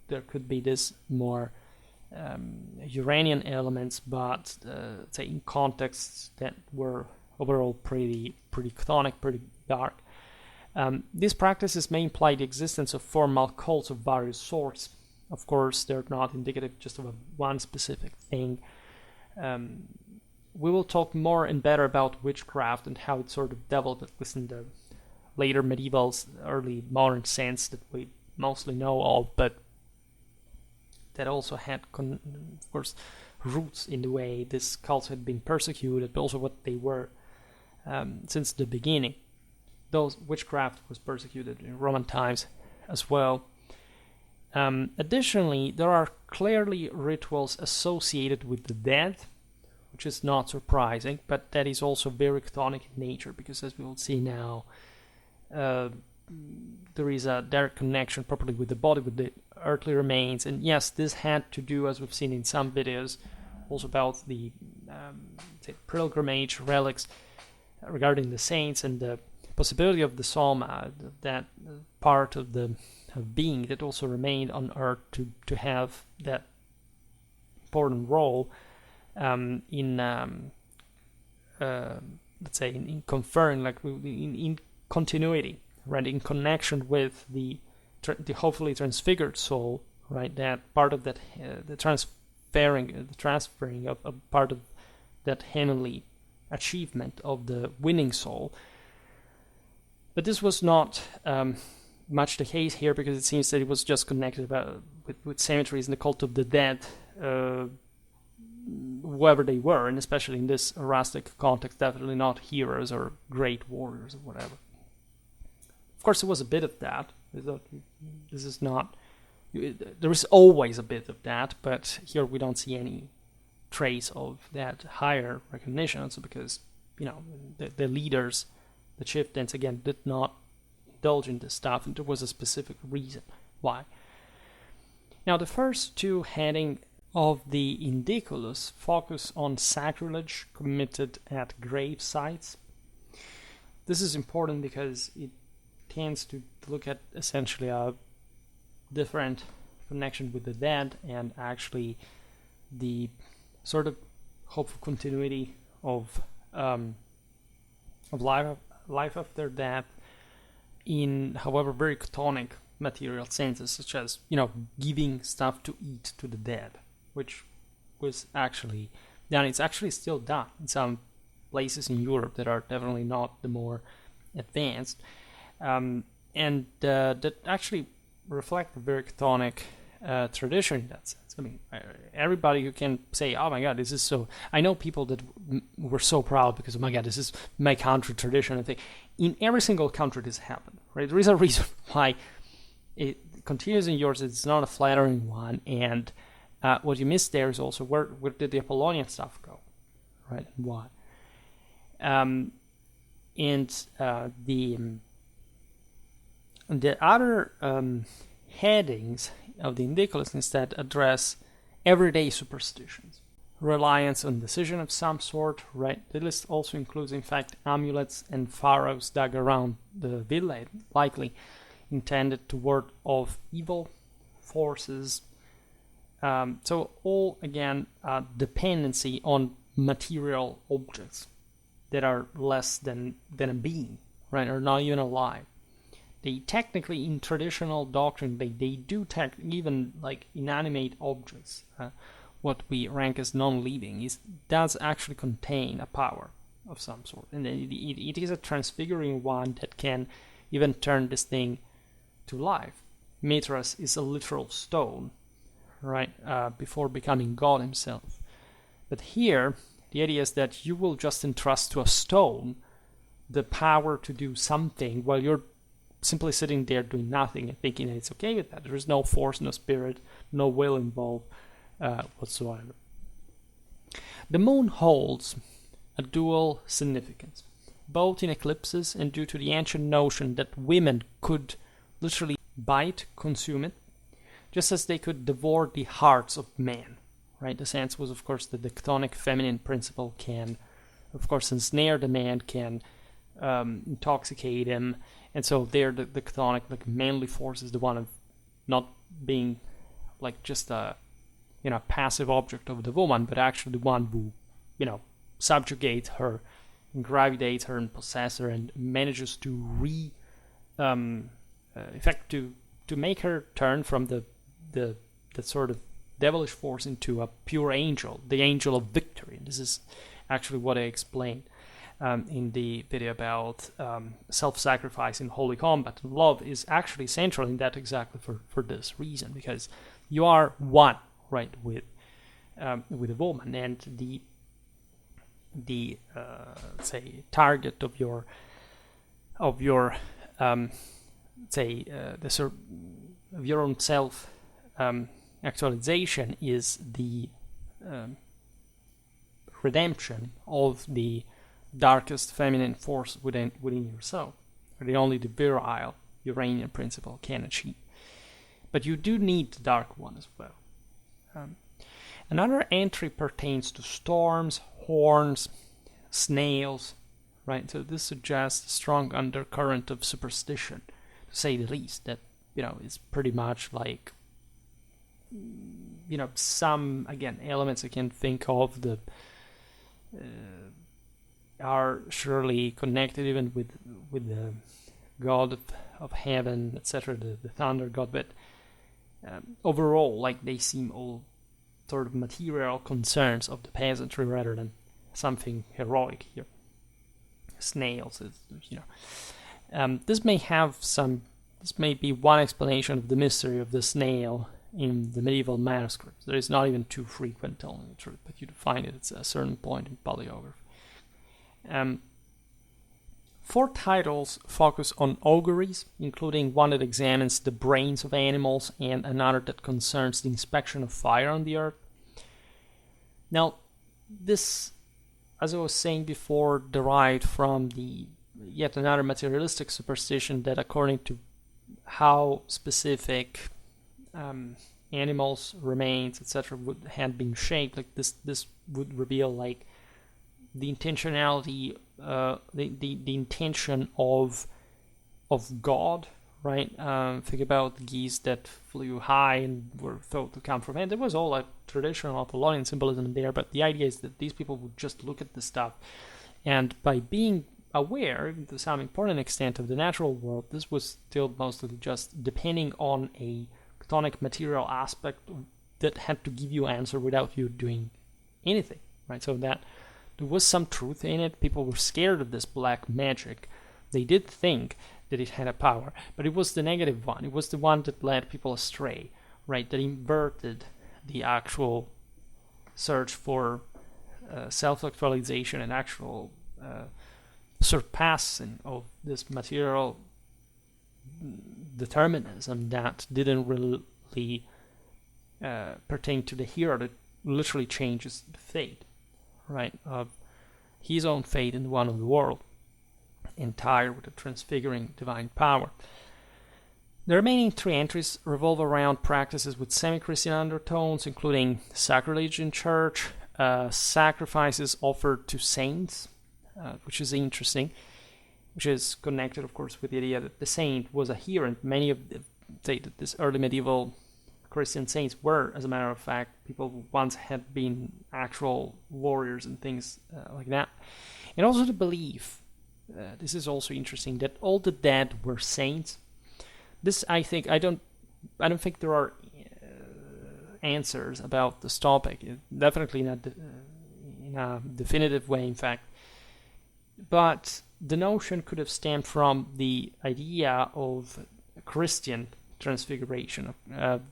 there could be this more Uranian elements, but say in contexts that were overall pretty chthonic, pretty dark. These practices may imply the existence of formal cults of various sorts. Of course, they're not indicative just of one specific thing. We will talk more and better about witchcraft and how it sort of developed, at least in the later medieval, early modern sense that we mostly know of, but that also had, of course, roots in the way this cult had been persecuted, but also what they were since the beginning. Those witchcraft was persecuted in Roman times as well. Additionally, there are clearly rituals associated with the dead, which is not surprising, but that is also very chthonic in nature, because as we will see now, there is a direct connection properly with the body, with the earthly remains. And yes, this had to do, as we've seen in some videos, also about the pilgrimage relics regarding the saints and the possibility of the soma, that part of the being that also remained on earth to have that important role in let's say in conferring, like in continuity, right, in connection with the hopefully transfigured soul, right, that part of that the transferring of a part of that heavenly achievement of the winning soul. But this was not much the case here, because it seems that it was just connected with cemeteries and the cult of the dead, whoever they were, and especially in this rustic context, definitely not heroes or great warriors or whatever. Of course, there was a bit of that. This is not... There is always a bit of that, but here we don't see any trace of that higher recognition, also because, the leaders, the chieftains, again, did not indulge in this stuff, and there was a specific reason why. Now, the first two headings of the Indiculus focus on sacrilege committed at grave sites. This is important because it tends to look at essentially a different connection with the dead, and actually the sort of hopeful continuity of life after death in, however, very chthonic material senses, such as, giving stuff to eat to the dead, which was actually done. It's actually still done in some places in Europe that are definitely not the more advanced, and that actually reflect a very chthonic tradition in that sense. I mean, everybody who can say, "Oh my God, this is so..." I know people that were so proud because, "Oh my God, this is my country tradition." I think in every single country this happened, right? There is a reason why it continues in yours. It's not a flattering one, and what you missed there is also where did the Apollonian stuff go, right? And why? The other headings of the Indiculus instead address everyday superstitions, reliance on decision of some sort, right? The list also includes, in fact, amulets and pharaohs dug around the village, likely intended to ward off evil forces. So all, again, dependency on material objects that are less than a being, right, or not even alive. They technically, in traditional doctrine, they do even like inanimate objects, what we rank as non-living, does actually contain a power of some sort, and it is a transfiguring one that can even turn this thing to life. Mithras is a literal stone, right, before becoming God himself. But here, the idea is that you will just entrust to a stone the power to do something while you're simply sitting there doing nothing and thinking that it's okay with that. There is no force, no spirit, no will involved whatsoever. The moon holds a dual significance, both in eclipses and due to the ancient notion that women could literally bite, consume it, just as they could devour the hearts of men, right? The sense was, of course, that the chthonic feminine principle can, of course, ensnare the man, can intoxicate him, and so there the chthonic, like, manly force is the one of not being like just a passive object of the woman, but actually the one who subjugates her and gravitates her and possesses her and manages to to make her turn from the sort of devilish force into a pure angel, the angel of victory. And this is actually what I explained in the video about self-sacrifice in holy combat. And love is actually central in that exactly for this reason, because you are one, right, with a woman, and the say target of your of your own self actualization is the redemption of the darkest feminine force within yourself, or the only the virile Uranian principle can achieve. But you do need the dark one as well. Another entry pertains to storms, horns, snails, right? So this suggests a strong undercurrent of superstition, to say the least, that, is pretty much like, some, again, elements I can think of that are surely connected even with the god of heaven, etc., the thunder god, but overall, like, they seem all sort of material concerns of the peasantry rather than something heroic here. Snails, this may be one explanation of the mystery of the snail in the medieval manuscripts. There is not even too frequent, telling the truth, but you'd find it at a certain point in paleography. 4 titles focus on auguries, including one that examines the brains of animals and another that concerns the inspection of fire on the earth. Now, this, as I was saying before, derived from yet another materialistic superstition that, according to how specific animals, remains, etc., had been shaped, like this would reveal like the intentionality, the intention of God, right? Think about the geese that flew high and were thought to come from heaven. There was all a traditional Apollonian symbolism there, but the idea is that these people would just look at the stuff, and by being aware to some important extent of the natural world, this was still mostly just depending on a chthonic material aspect that had to give you answer without you doing anything, right? So that there was some truth in it. People were scared of this black magic. They did think that it had a power, but it was the negative one. It was the one that led people astray, right? That inverted the actual search for self-actualization and actual surpassing of this material determinism that didn't really pertain to the hero, that literally changes the fate, right, of his own fate and the one of the world, entire with a transfiguring divine power. The remaining 3 entries revolve around practices with semi-Christian undertones, including sacrilege in church, sacrifices offered to saints, which is interesting, which is connected, of course, with the idea that the saint was a hero, and many of this early medieval Christian saints were, as a matter of fact, people who once had been actual warriors and things like that. And also the belief, this is also interesting, that all the dead were saints. This, I don't think there are answers about this topic. Definitely not in a definitive way, in fact. But the notion could have stemmed from the idea of Christian transfiguration,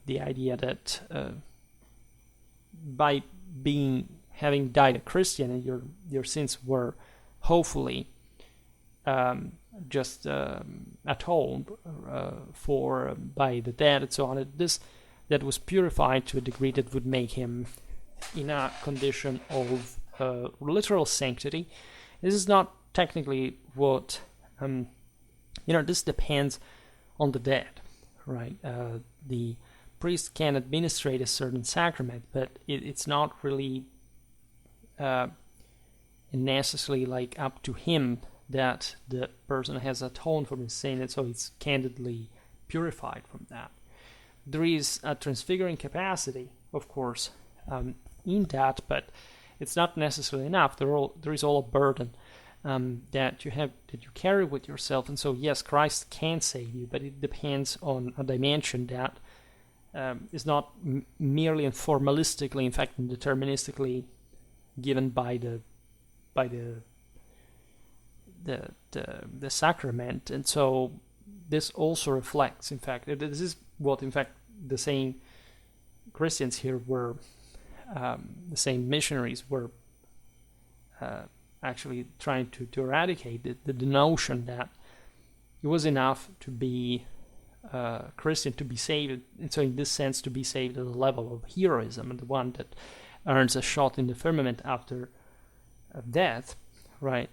the idea that by having died a Christian, and your sins were hopefully just atoned for by the dead and so on. That was purified to a degree that would make him in a condition of literal sanctity. This is not technically what this depends on the dead, right? The priest can administrate a certain sacrament, but it's not really necessarily like up to him that the person has atoned for his sin, and so it's candidly purified from that. There is a transfiguring capacity, of course, in that, but it's not necessarily enough. There is all a burden that you carry with yourself, and so yes, Christ can save you, but it depends on a dimension that is not merely and formalistically, in fact, deterministically given by the sacrament. And so this also reflects, in fact, this is what, in fact, the same Christians here were, the same missionaries were actually trying to eradicate the notion that it was enough to be Christian to be saved, and so in this sense to be saved at the level of heroism, and the one that earns a shot in the firmament after death, right?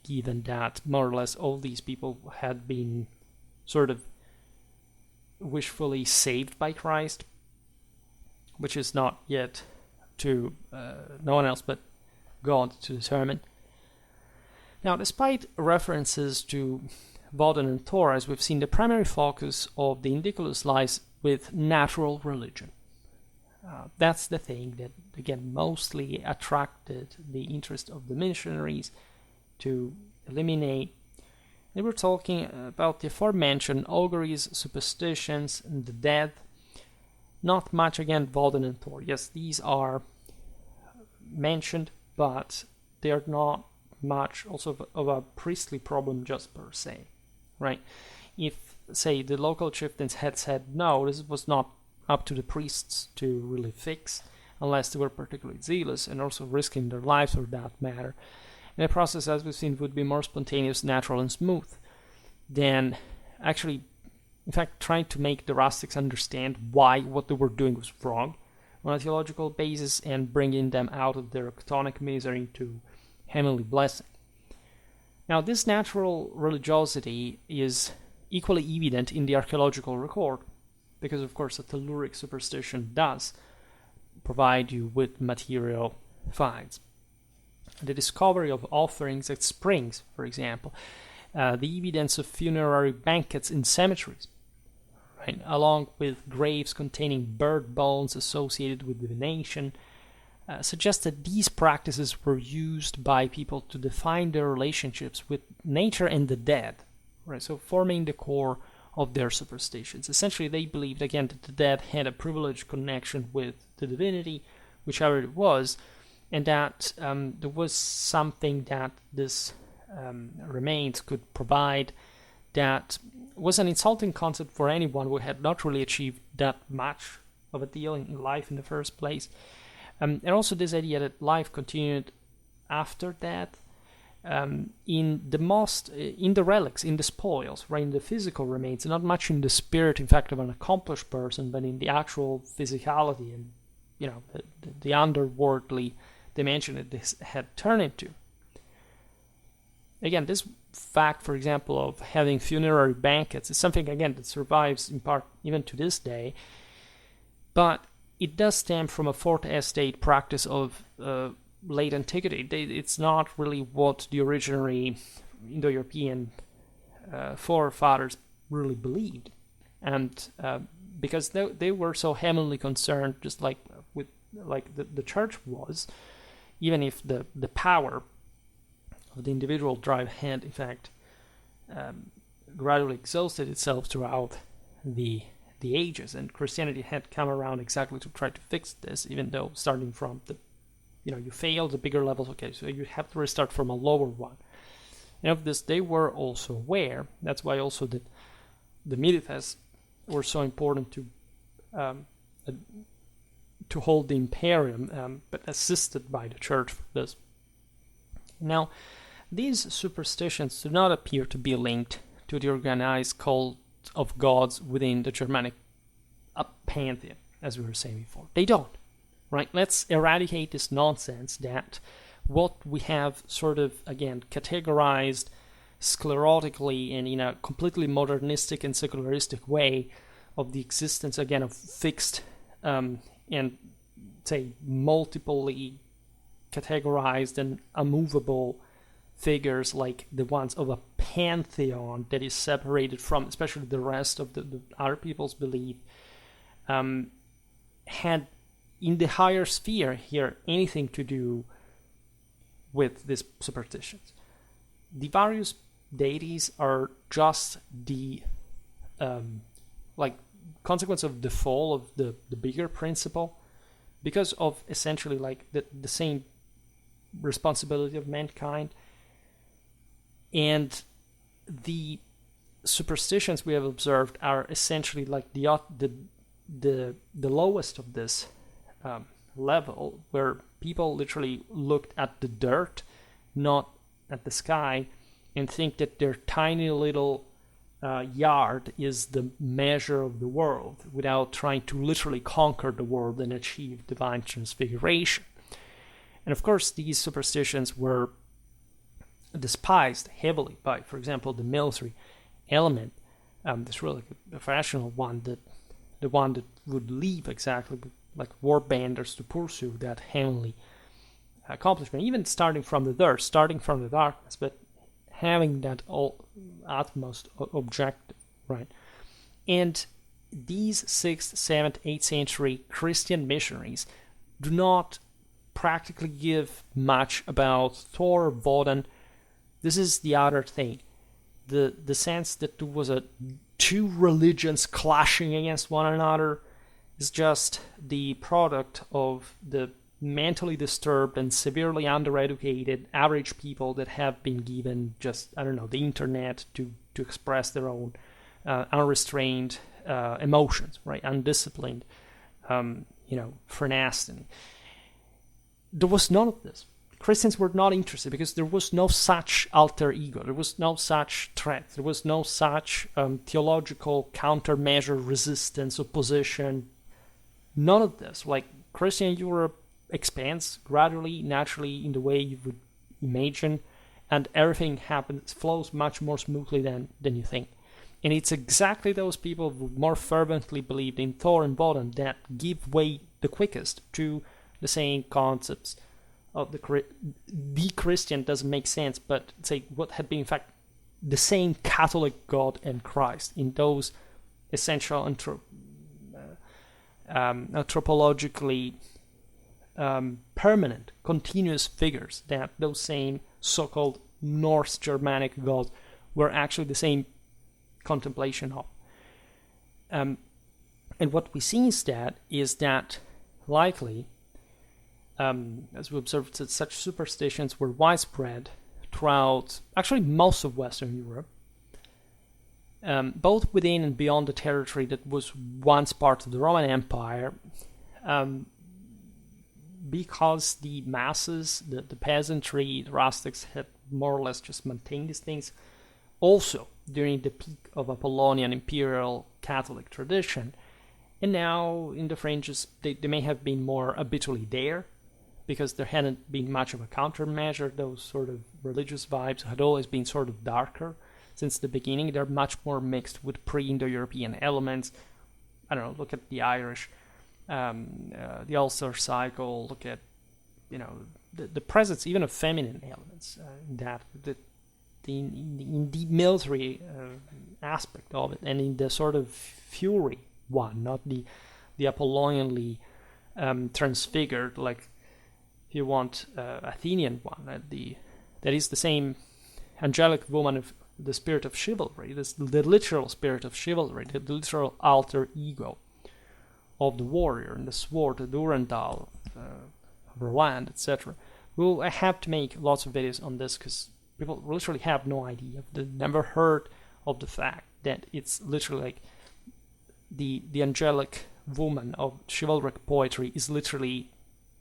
Given that more or less all these people had been sort of wishfully saved by Christ, which is not yet to no one else but God to determine. Now, despite references to Woden and Thor, as we've seen, the primary focus of the Indiculus lies with natural religion. That's the thing that, again, mostly attracted the interest of the missionaries to eliminate. They were talking about the aforementioned auguries, superstitions, and the dead. Not much, again, Woden and Thor. Yes, these are mentioned, but they are not much also of a priestly problem just per se, right? If, say, the local chieftains had said, no, this was not up to the priests to really fix, unless they were particularly zealous and also risking their lives for that matter, and the process, as we've seen, would be more spontaneous, natural, and smooth than actually, in fact, trying to make the rustics understand why what they were doing was wrong on a theological basis and bringing them out of their chthonic misery to heavenly blessing. Now, this natural religiosity is equally evident in the archaeological record, because, of course, a telluric superstition does provide you with material finds. The discovery of offerings at springs, for example, the evidence of funerary banquets in cemeteries, right, along with graves containing bird bones associated with divination, suggests that these practices were used by people to define their relationships with nature and the dead, right? So forming the core of their superstitions. Essentially, they believed, again, that the dead had a privileged connection with the divinity, whichever it was, and that there was something that this remains could provide that was an insulting concept for anyone who had not really achieved that much of a deal in life in the first place. And also this idea that life continued after that, in the relics, in the spoils, right, in the physical remains, not much in the spirit, in fact, of an accomplished person, but in the actual physicality and, the underworldly dimension that this had turned into. Again, this fact, for example, of having funerary banquets is something, again, that survives in part even to this day, but it does stem from a fourth estate practice of late antiquity. It's not really what the originary Indo-European forefathers really believed, and because they were so heavenly concerned, just like the church was, even if the power of the individual drive had, in fact, gradually exhausted itself throughout the ages, and Christianity had come around exactly to try to fix this, even though starting from you fail the bigger levels, okay, so you have to restart from a lower one. And of this, they were also aware. That's why also the Militares were so important to hold the imperium, but assisted by the church for this. Now, these superstitions do not appear to be linked to the organized cult of gods within the Germanic pantheon, as we were saying before. They don't, right? Let's eradicate this nonsense that what we have sort of, again, categorized sclerotically and in a completely modernistic and secularistic way of the existence, again, of fixed and, say, multiply categorized and immovable figures like the ones of a pantheon that is separated from, especially the rest of the other people's belief, had in the higher sphere here anything to do with these superstitions. The various deities are just the consequence of the fall of the bigger principle, because of essentially the same responsibility of mankind. And the superstitions we have observed are essentially like the lowest of this level, where people literally looked at the dirt, not at the sky, and think that their tiny little yard is the measure of the world, without trying to literally conquer the world and achieve divine transfiguration. And of course, these superstitions were despised heavily by, for example, the military element, This really a rational one, that the one that would leave exactly like warbanders to pursue that heavenly accomplishment, even starting from the dirt, starting from the darkness, but having that utmost objective, right? And these 6th, 7th, 8th century Christian missionaries do not practically give much about Thor or Woden. This is the other thing. The sense that there was two religions clashing against one another is just the product of the mentally disturbed and severely undereducated average people that have been given just, I don't know, the internet to express their own unrestrained emotions, right? Undisciplined, phrenastony. There was none of this. Christians were not interested because there was no such alter ego. There was no such threat. There was no such theological countermeasure, resistance, opposition. None of this. Like, Christian Europe expands gradually, naturally, in the way you would imagine, and everything happens, flows much more smoothly than you think. And it's exactly those people who more fervently believed in Thor and Woden that give way the quickest to the same concepts of the Christian. Doesn't make sense, but say what had been in fact the same Catholic God and Christ in those essential anthropologically permanent, continuous figures that those same so-called Norse Germanic gods were actually the same contemplation of. And what we see instead is that likely, as we observed, that such superstitions were widespread throughout actually most of Western Europe, both within and beyond the territory that was once part of the Roman Empire, because the masses, the peasantry, the rustics had more or less just maintained these things. Also, during the peak of Apollonian imperial Catholic tradition, and now in the fringes, they may have been more habitually there, because there hadn't been much of a countermeasure. Those sort of religious vibes had always been sort of darker since the beginning. They're much more mixed with pre-Indo-European elements. I don't know, look at the Irish, the Ulster cycle, look at, the presence even of feminine elements in that, in the military aspect of it, and in the sort of fury one, not the Apollonianly transfigured, like, if you want, Athenian one, that is the same angelic woman of the spirit of chivalry, the literal spirit of chivalry, the literal alter ego of the warrior and the sword, the Durandal, Roland, etc. We'll have to make lots of videos on this because people literally have no idea. They've never heard of the fact that it's literally like the angelic woman of chivalric poetry is literally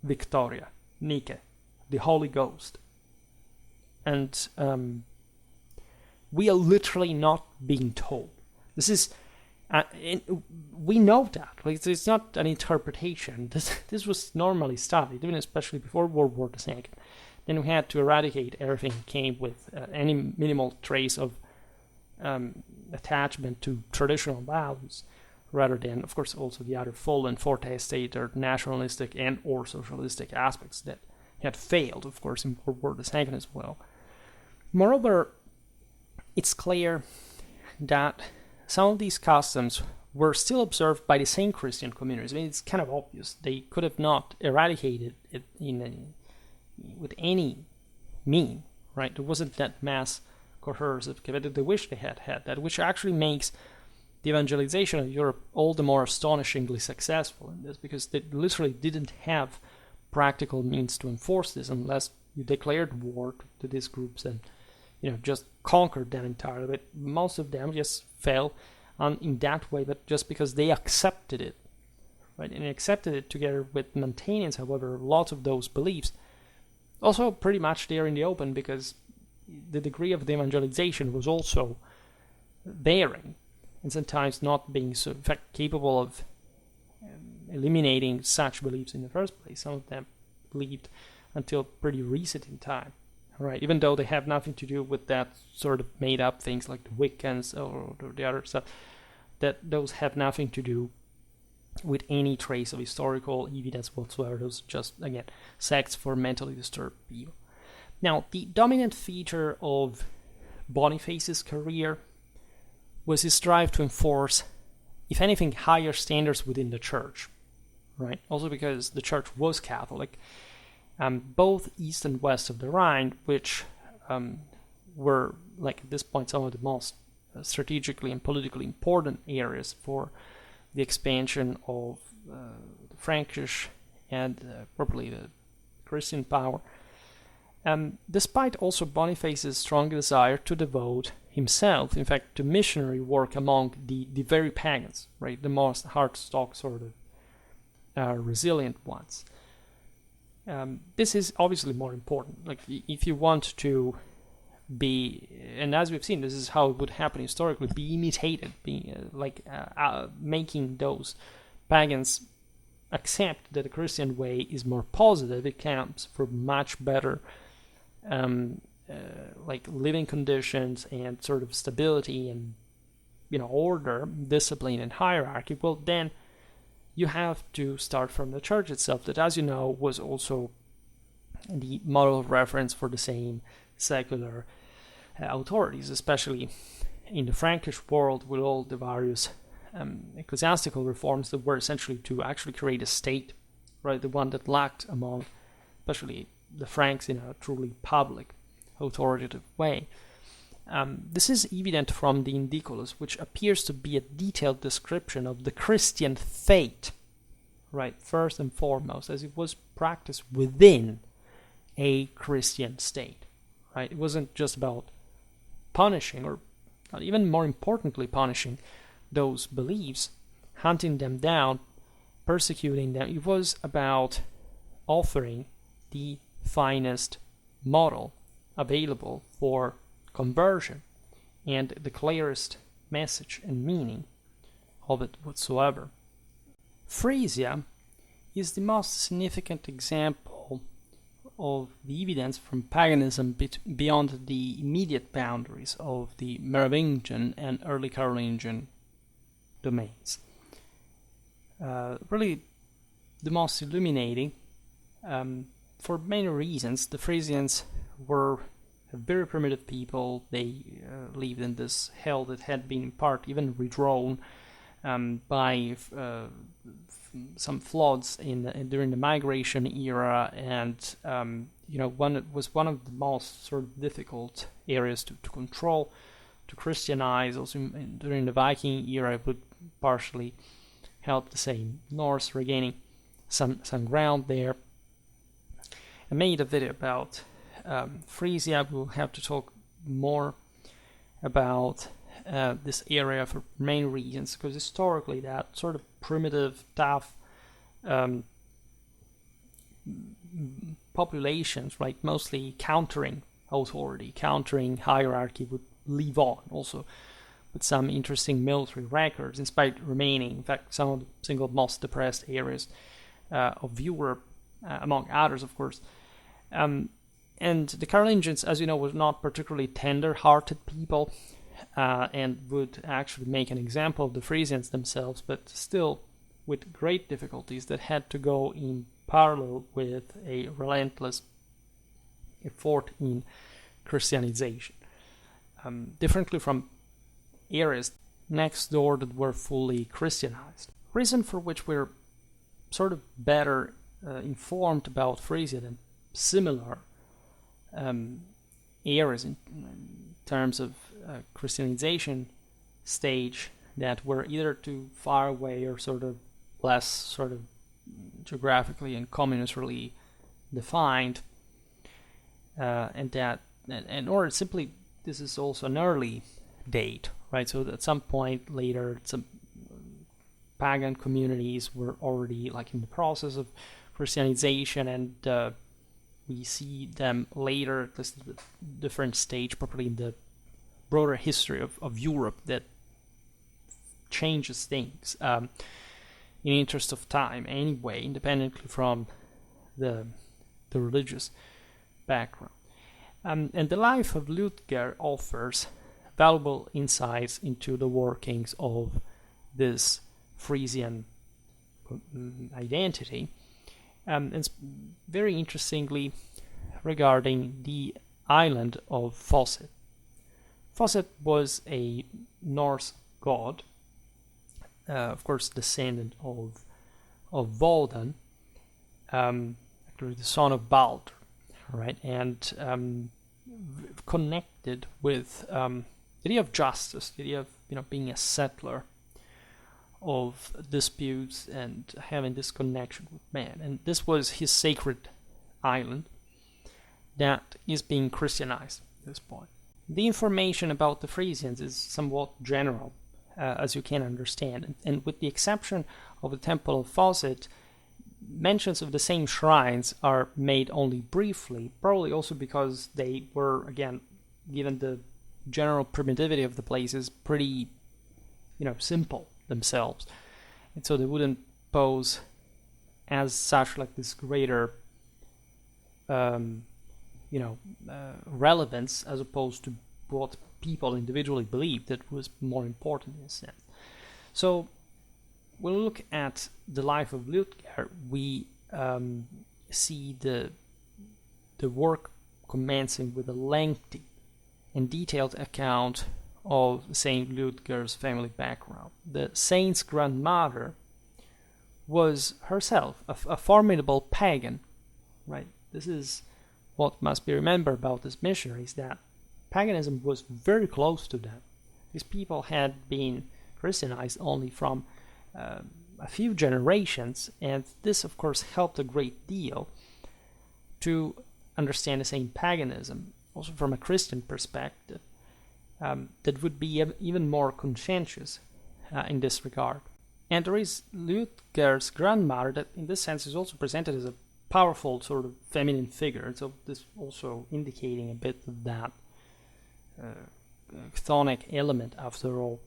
Victoria, Nike, the Holy Ghost. And we are literally not being told. This is, we know that. Like, it's not an interpretation. This was normally studied, even especially before World War II. Then we had to eradicate everything that came with any minimal trace of attachment to traditional values, rather than, of course, also the other fallen forte-state or nationalistic and or socialistic aspects that had failed, of course, in World War II as well. Moreover, it's clear that some of these customs were still observed by the same Christian communities. I mean, it's kind of obvious. They could have not eradicated it with any mean, right? There wasn't that mass coercive that they wish they had that, which actually makes the evangelization of Europe all the more astonishingly successful in this, because they literally didn't have practical means to enforce this unless you declared war to these groups and just conquered them entirely. But most of them just fell in that way, but just because they accepted it, right? And accepted it together with maintenance, however, lots of those beliefs. Also pretty much there in the open, because the degree of the evangelization was also varying, and sometimes not being so, in fact, capable of eliminating such beliefs in the first place. Some of them believed until pretty recent in time, right? Even though they have nothing to do with that sort of made up things like the Wiccans or the other stuff, that those have nothing to do with any trace of historical evidence whatsoever. Those just, again, sects for mentally disturbed people. Now, the dominant feature of Boniface's career was his drive to enforce, if anything, higher standards within the church, right? Also because the church was Catholic. Both east and west of the Rhine, which were, like at this point, some of the most strategically and politically important areas for the expansion of the Frankish and probably the Christian power. Despite also Boniface's strong desire to devote himself, in fact, to missionary work among the very pagans, right, the most hard-stock sort of resilient ones. This is obviously more important. Like, if you want to be, and as we've seen, this is how it would happen historically, be imitated, making those pagans accept that the Christian way is more positive. It counts for much better living conditions and sort of stability and order, discipline, and hierarchy. Well, then you have to start from the church itself, that, as you know, was also the model of reference for the same secular authorities, especially in the Frankish world, with all the various ecclesiastical reforms that were essentially to actually create a state, right? The one that lacked among, especially the Franks, in a truly public, authoritative way. This is evident from the Indiculus, which appears to be a detailed description of the Christian faith, right? First and foremost, as it was practiced within a Christian state, right? It wasn't just about punishing, or even more importantly, punishing those beliefs, hunting them down, persecuting them. It was about offering the finest model available for conversion and the clearest message and meaning of it whatsoever. Frisia is the most significant example of the evidence from paganism beyond the immediate boundaries of the Merovingian and early Carolingian domains. Really, the most illuminating, for many reasons. The Frisians were a very primitive people. They lived in this hell that had been in part even redrawn by some floods during the migration era, and one of the most sort of difficult areas to control, to Christianize. Also during the Viking era, it would partially help the same Norse regaining some ground there. I made a video about Frisia. We'll have to talk more about this area for main reasons, because historically that sort of primitive, tough populations, right, mostly countering authority, countering hierarchy, would live on, also with some interesting military records, despite remaining, in fact, some of the single most depressed areas of Europe, among others, of course. And the Carolingians, as you know, were not particularly tender-hearted people, and would actually make an example of the Frisians themselves, but still with great difficulties that had to go in parallel with a relentless effort in Christianization. Differently from areas next door that were fully Christianized. Reason for which we're sort of better informed about Frisia than similar areas in terms of Christianization stage that were either too far away or sort of less sort of geographically and communally defined, or simply this is also an early date, right? So at some point later, some pagan communities were already like in the process of Christianization, and we see them later, at least at a different stage, probably in the broader history of Europe, that changes things in interest of time anyway, independently from the religious background. And the life of Liudger offers valuable insights into the workings of this Frisian identity. And very interestingly, regarding the island of Fawcett. Fawcett was a Norse god, of course descendant of Voldan, actually the son of Balder, right? And connected with the idea of justice, the idea of being a settler of disputes and having this connection with man. And this was his sacred island that is being Christianized at this point. The information about the Frisians is somewhat general, as you can understand, and with the exception of the Temple of Fawcett, mentions of the same shrines are made only briefly, probably also because they were, again, given the general primitivity of the places, pretty, simple themselves, and so they wouldn't pose as such like this greater relevance as opposed to what people individually believed that was more important in a sense. So when we look at the life of Liudger, we see the work commencing with a lengthy and detailed account of Saint Liudger's family background. The saint's grandmother was herself a formidable pagan, right? This is what must be remembered about this missionaries, that paganism was very close to them. These people had been Christianized only from a few generations, and this of course helped a great deal to understand the same paganism, also from a Christian perspective, that would be even more conscientious in this regard. And there is Liudger's grandmother that in this sense is also presented as a powerful sort of feminine figure, so this also indicating a bit of that chthonic element, after all,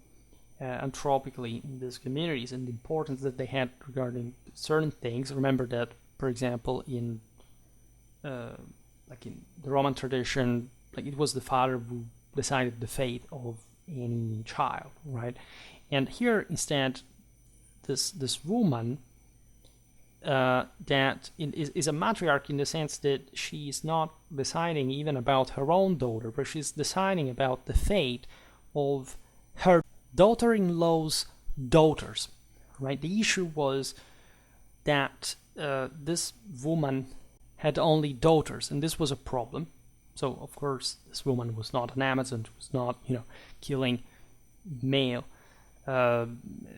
anthropically in these communities, and the importance that they had regarding certain things. Remember that, for example, in the Roman tradition, it was the father who decided the fate of any child, right? And here instead, this woman that is a matriarch in the sense that she is not deciding even about her own daughter, but she's deciding about the fate of her daughter-in-law's daughters, right? The issue was that this woman had only daughters, and this was a problem. So, of course, this woman was not an Amazon, was not, killing male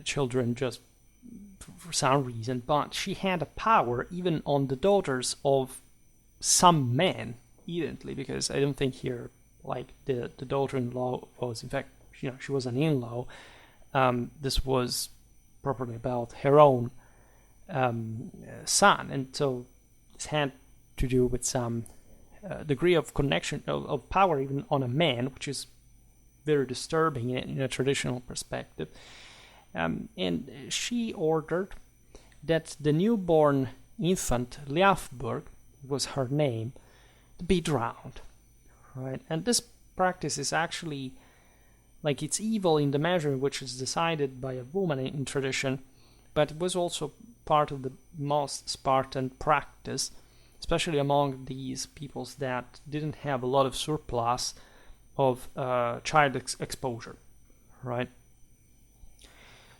children just for some reason, but she had a power even on the daughters of some men, evidently, because I don't think here, the daughter-in-law was, in fact, she was an in-law. This was properly about her own son, and so this had to do with some degree of connection of power even on a man, which is very disturbing in a traditional perspective. And she ordered that the newborn infant, Liudger, was her name, to be drowned, right? And this practice is actually, it's evil in the measure in which it's decided by a woman in tradition, but it was also part of the most Spartan practice, especially among these peoples that didn't have a lot of surplus of child exposure, right?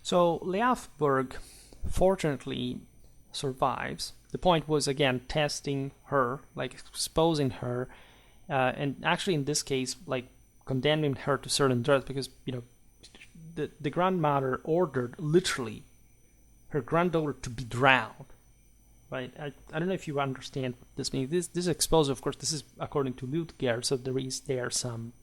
So Liudger fortunately survives. The point was, again, testing her, exposing her, and actually in this case, condemning her to certain death, because, the grandmother ordered literally her granddaughter to be drowned, right? I don't know if you understand what this means. This exposure, of course, this is according to Liudger, so there some,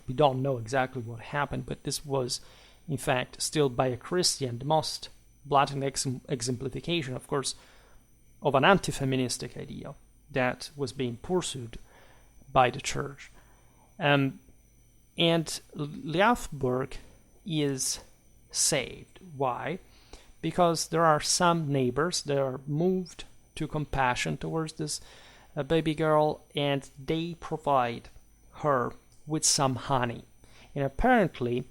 we don't know exactly what happened, but this was, in fact, still by a Christian, the most blatant exemplification, of course, of an anti-feministic idea that was being pursued by the church. And Liudger is saved. Why? Because there are some neighbors that are moved to compassion towards this a baby girl, and they provide her with some honey. And apparently,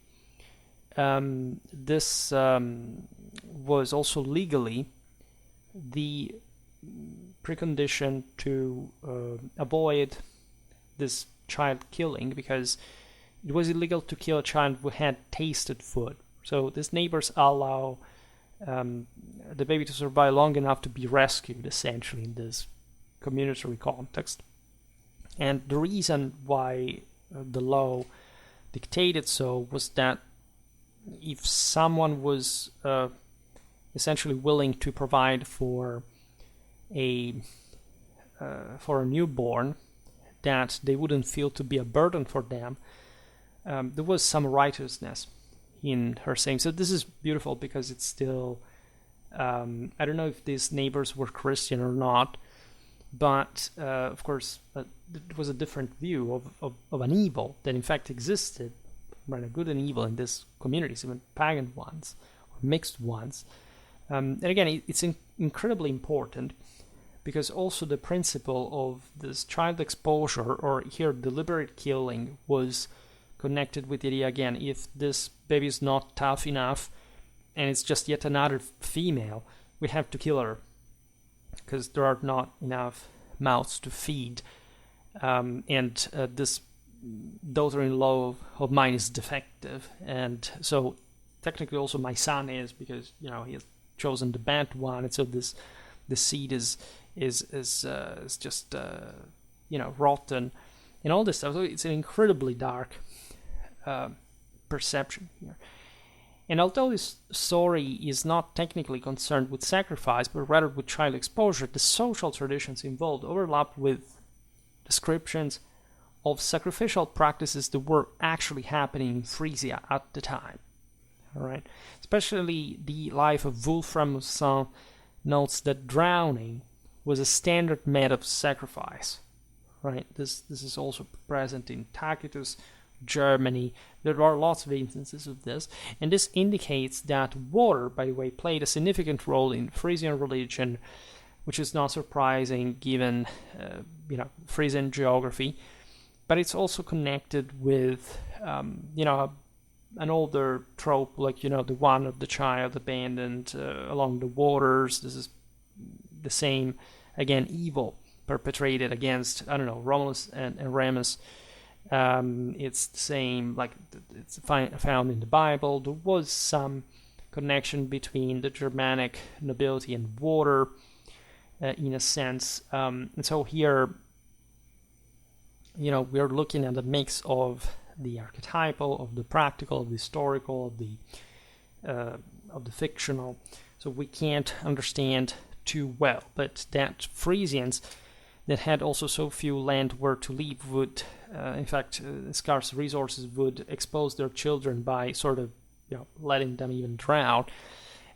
this was also legally the precondition to avoid this child killing, because it was illegal to kill a child who had tasted food. So these neighbors allow the baby to survive long enough to be rescued, essentially, in this communitary context. And the reason why the law dictated so was that if someone was essentially willing to provide for a newborn, that they wouldn't feel to be a burden for them, there was some righteousness in her saying. So this is beautiful, because it's still, I don't know if these neighbors were Christian or not, but of course it was a different view of an evil that in fact existed, right? A good and evil in these communities, even pagan ones or mixed ones. And again, it's incredibly important, because also the principle of this child exposure, or here deliberate killing, was connected with the idea, again, if this baby is not tough enough and it's just yet another female, we have to kill her, because there are not enough mouths to feed. And this daughter-in-law of mine is defective, and so technically also my son is, because he has chosen the bad one, and so the seed is just rotten and all this stuff. So it's an incredibly dark perception here. And although this story is not technically concerned with sacrifice, but rather with child exposure, the social traditions involved overlap with descriptions of sacrificial practices that were actually happening in Frisia at the time. All right, especially the life of Wolfram Moussin notes that drowning was a standard method of sacrifice. Right, this is also present in Tacitus, Germany. There are lots of instances of this, and this indicates that water, by the way, played a significant role in Frisian religion, which is not surprising given Frisian geography. But it's also connected with an older trope, like the one of the child abandoned along the waters. This is the same, again, evil perpetrated against Romulus and Remus. It's the same, like it's found in the Bible. There was some connection between the Germanic nobility and water, in a sense. And so here, we're looking at a mix of the archetypal, of the practical, of the historical, of the fictional. So we can't understand too well, but that Frisians that had also so few land where to live would, in fact, scarce resources, would expose their children by sort of letting them even drown,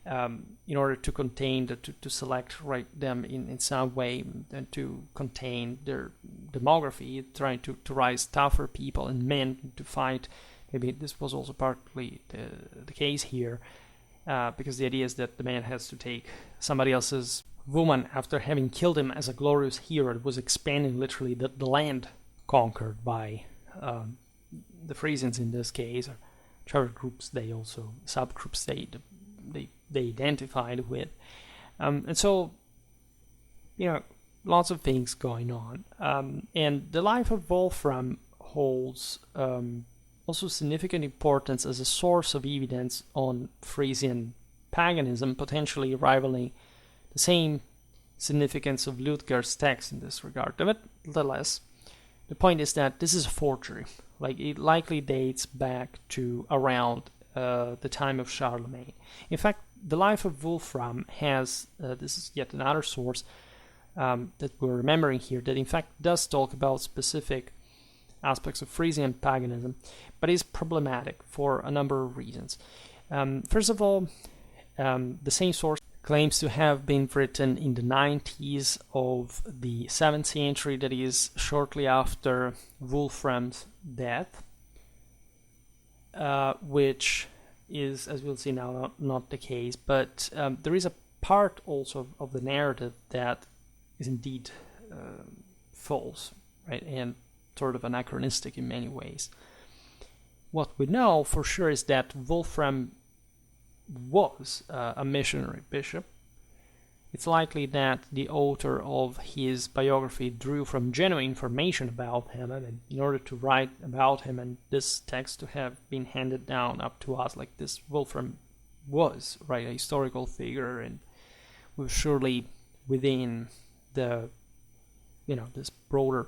in order to contain, to select them in some way, and to contain their demography, trying to raise tougher people and men to fight. Maybe this was also partly the case here, because the idea is that the man has to take somebody else's woman after having killed him as a glorious hero. It was expanding literally the land conquered by the Frisians in this case, or whichever groups they also, subgroups they identified with. And so, lots of things going on. And the life of Wolfram holds also significant importance as a source of evidence on Frisian paganism, potentially rivaling the same significance of Liudger's text in this regard. But nevertheless, the point is that this is a forgery. Like, it likely dates back to around the time of Charlemagne. In fact, the life of Wolfram has, this is yet another source that we're remembering here, that in fact does talk about specific aspects of Frisian paganism, but is problematic for a number of reasons. First of all, the same source claims to have been written in the 90s of the 7th century, that is, shortly after Wolfram's death, which is, as we'll see now, not the case. But there is a part also of the narrative that is indeed false, right, and sort of anachronistic in many ways. What we know for sure is that Wolfram was a missionary bishop. It's likely that the author of his biography drew from genuine information about him, and in order to write about him and this text to have been handed down up to us, like this Wolfram was, right, a historical figure, and was surely within the, this broader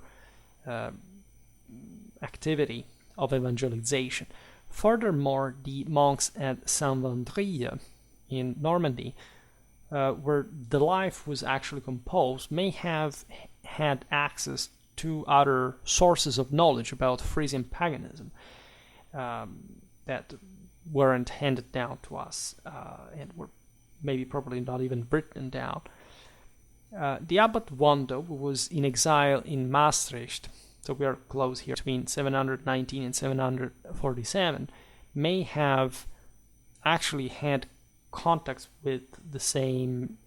activity of evangelization. Furthermore, the monks at Saint-Vendrier in Normandy, where the life was actually composed, may have had access to other sources of knowledge about Frisian paganism that weren't handed down to us and were maybe probably not even written down. The Abbot Wando was in exile in Maastricht, so we are close here, between 719 and 747, may have actually had contacts with the same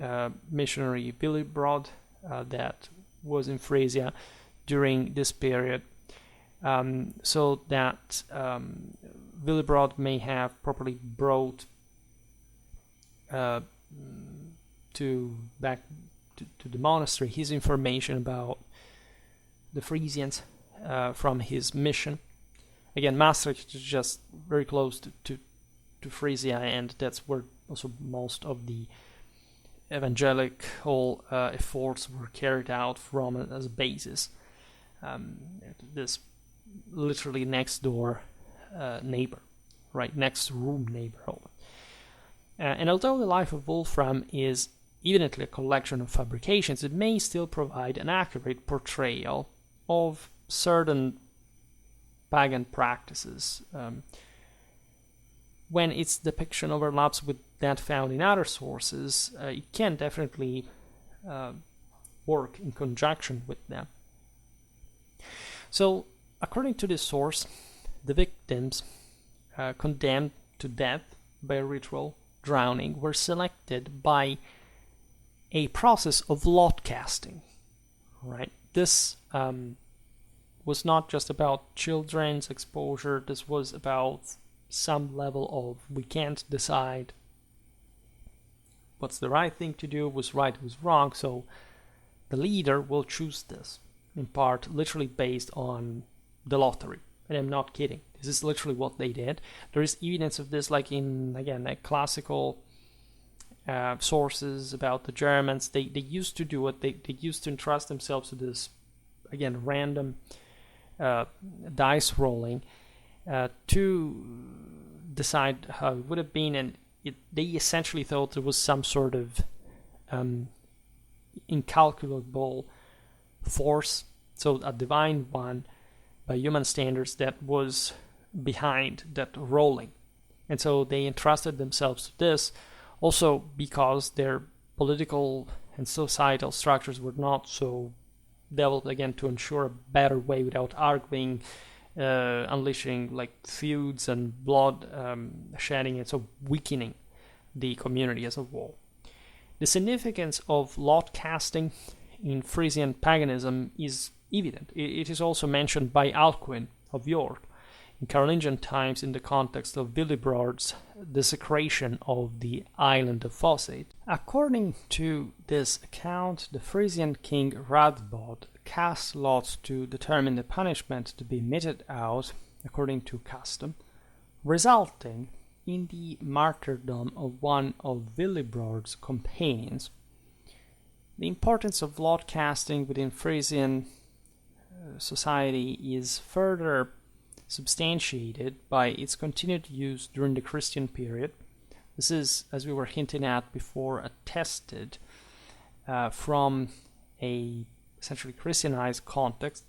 missionary Willibrod that was in Frisia during this period, so that Willibrod may have probably brought back to the monastery his information about the Frisians from his mission. Again, Maastricht is just very close to Frisia, and that's where also most of the evangelical efforts were carried out from as a basis. This literally next door neighbor, right, next room neighborhood. And although the life of Wolfram is evidently a collection of fabrications, it may still provide an accurate portrayal of certain pagan practices. When its depiction overlaps with that found in other sources, it can definitely work in conjunction with them. So, according to this source, the victims condemned to death by ritual drowning were selected by a process of lot casting. Right? This was not just about children's exposure. This was about some level of we can't decide what's the right thing to do, what's right, what's wrong, so the leader will choose this, in part literally based on the lottery. And I'm not kidding, this is literally what they did. There is evidence of this, like in, again, like classical sources about the Germans. They used to do it. They used to entrust themselves to this, again, random dice rolling to decide how it would have been, and they essentially thought there was some sort of incalculable force, so a divine one by human standards, that was behind that rolling. And so they entrusted themselves to this, also because their political and societal structures were not so developed, again, to ensure a better way without arguing, unleashing like feuds and blood shedding, and so weakening the community as a whole. The significance of lot casting in Frisian paganism is evident. It is also mentioned by Alcuin of York in Carolingian times in the context of Willibrod's desecration of the island of Fossate. According to this account, the Frisian king Radbod cast lots to determine the punishment to be meted out according to custom, resulting in the martyrdom of one of Willibrod's companions. The importance of lot casting within Frisian society is further substantiated by its continued use during the Christian period. This is, as we were hinting at before, attested from a essentially Christianized context,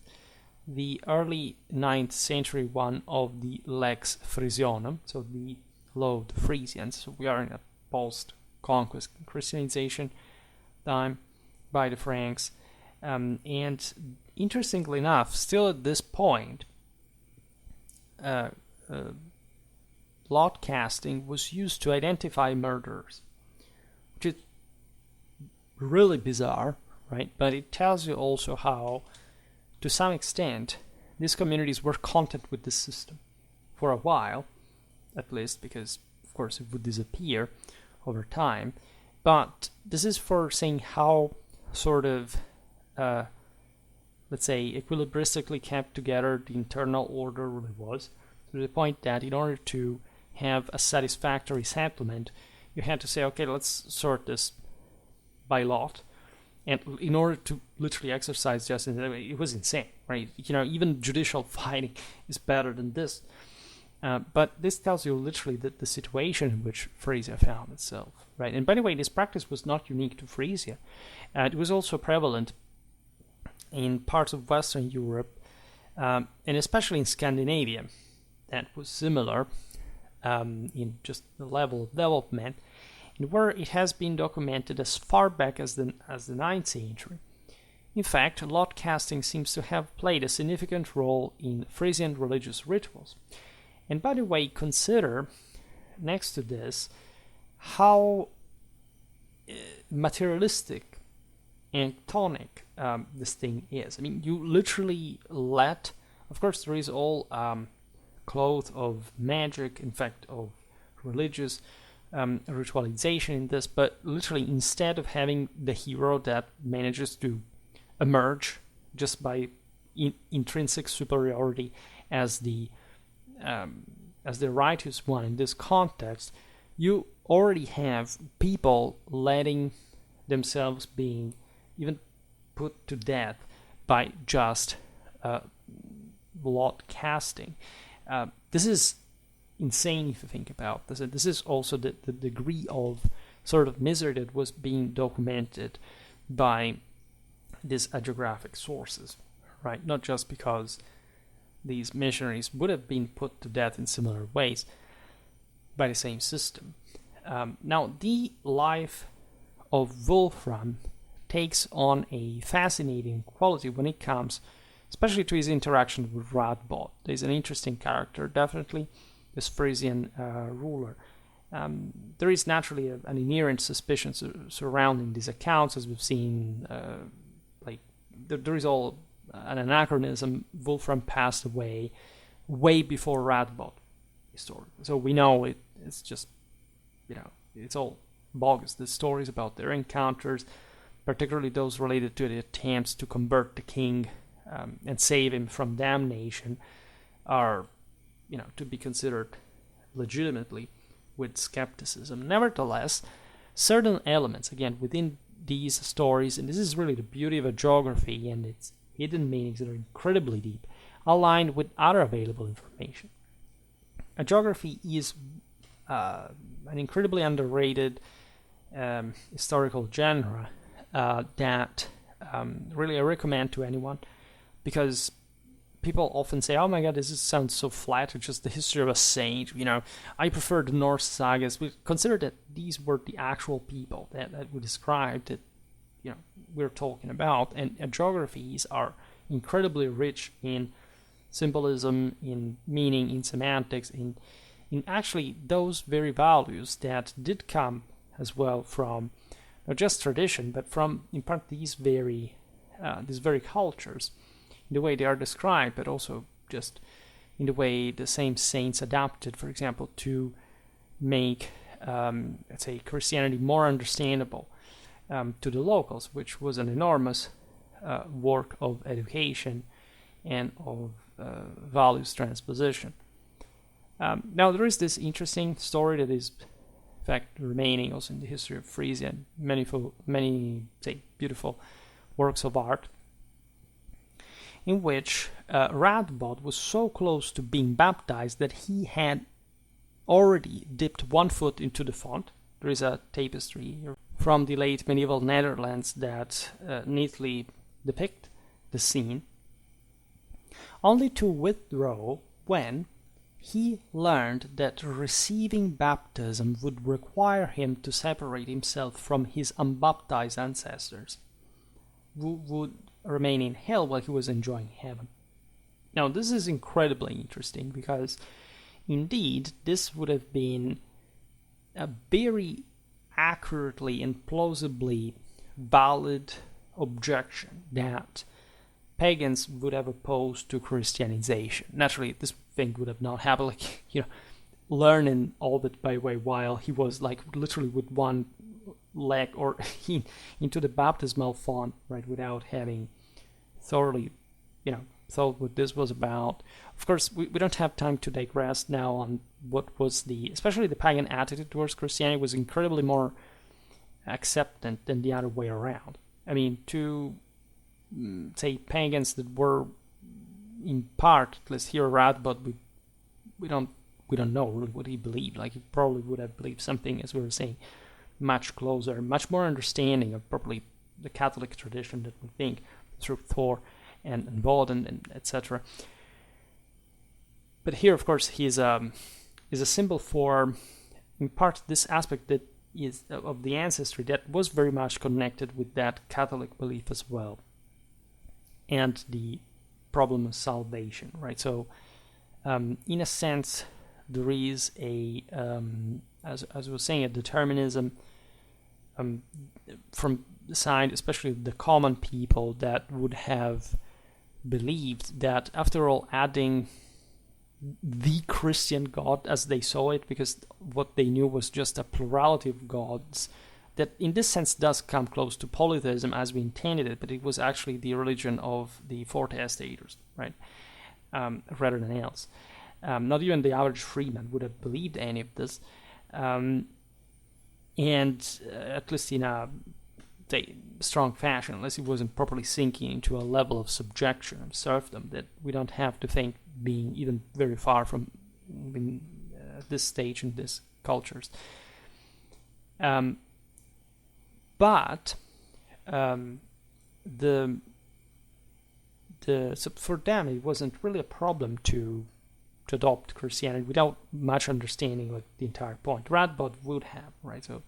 the early 9th century one of the Lex Frisionum, so the law of the Frisians. So we are in a post-conquest Christianization time by the Franks. And interestingly enough, still at this point, lot casting was used to identify murderers, which is really bizarre, right? But it tells you also how to some extent, these communities were content with this system for a while, at least, because of course it would disappear over time. But this is for saying how sort of, let's say, equilibristically kept together the internal order really was, to the point that in order to have a satisfactory settlement, you had to say, okay, let's sort this by lot. And in order to literally exercise justice, it was insane, right? Even judicial fighting is better than this. But this tells you literally the situation in which Frisia found itself, right? And by the way, this practice was not unique to Frisia. It was also prevalent in parts of Western Europe, and especially in Scandinavia. That was similar in just the level of development, and where it has been documented as far back as the 9th century. In fact, lot casting seems to have played a significant role in Frisian religious rituals. And by the way, consider, next to this, how materialistic and chthonic this thing is. I mean, you literally let, of course there is all cloth of magic, in fact, of religious ritualization in this, but literally instead of having the hero that manages to emerge just by intrinsic superiority as the righteous one in this context, you already have people letting themselves being even put to death by just lot casting. This is insane if you think about this. This is also the degree of sort of misery that was being documented by these hagiographic sources, right? Not just because these missionaries would have been put to death in similar ways by the same system. Now, the life of Wolfram takes on a fascinating quality when it comes, especially to his interaction with Radbod. There's an interesting character, definitely, this Frisian ruler. There is naturally an inherent suspicion surrounding these accounts, as we've seen. There is all an anachronism. Wolfram passed away way before Radbod, historically. So we know it's just, it's all bogus. The stories about their encounters, particularly those related to the attempts to convert the king and save him from damnation, are, to be considered legitimately with skepticism. Nevertheless, certain elements, again, within these stories, and this is really the beauty of a geography and its hidden meanings that are incredibly deep, aligned with other available information. A geography is an incredibly underrated historical genre that really I recommend to anyone, because people often say, oh my god, this sounds so flat, it's just the history of a saint, I prefer the Norse sagas. We consider that these were the actual people that we described, that we're talking about, and geographies are incredibly rich in symbolism, in meaning, in semantics, in actually those very values that did come as well from not just tradition, but from, in part, these very cultures, in the way they are described, but also just in the way the same saints adapted, for example, to make, let's say, Christianity more understandable to the locals, which was an enormous work of education and of values transposition. Now, there is this interesting story that is, in fact, remaining also in the history of Frisia, many say, beautiful works of art, in which Radbod was so close to being baptized that he had already dipped one foot into the font. There is a tapestry from the late medieval Netherlands that neatly depict the scene, only to withdraw when he learned that receiving baptism would require him to separate himself from his unbaptized ancestors, who would remain in hell while he was enjoying heaven. Now, this is incredibly interesting because, indeed, this would have been a very accurately and plausibly valid objection that pagans would have opposed to Christianization. Naturally, this thing would have not happened, like, learning all that by way while he was like literally with one leg or into the baptismal font, right, without having thoroughly, thought what this was about. Of course, we don't have time to digress now on what was especially the pagan attitude towards Christianity was incredibly more acceptant than the other way around. I mean, to say pagans that were in part, at least here at Radbod, we don't know really what he believed. Like, he probably would have believed something, as we were saying, much closer, much more understanding of probably the Catholic tradition that we think through Thor and Bod and etc. But here, of course, is a symbol for, in part, this aspect that is of the ancestry that was very much connected with that Catholic belief as well, and the problem of salvation, right? So, in a sense, there is as I was saying, a determinism from the side, especially the common people, that would have believed that, after all, adding the Christian God as they saw it, because what they knew was just a plurality of gods, that in this sense does come close to polytheism as we intended it, but it was actually the religion of the foretestators, right, rather than else. Not even the average freeman would have believed any of this, and at least in a strong fashion, unless he wasn't properly sinking into a level of subjection and serfdom that we don't have to think being even very far from this stage in these cultures. But so for them it wasn't really a problem to adopt Christianity without much understanding like the entire point. Radbod would have, right? So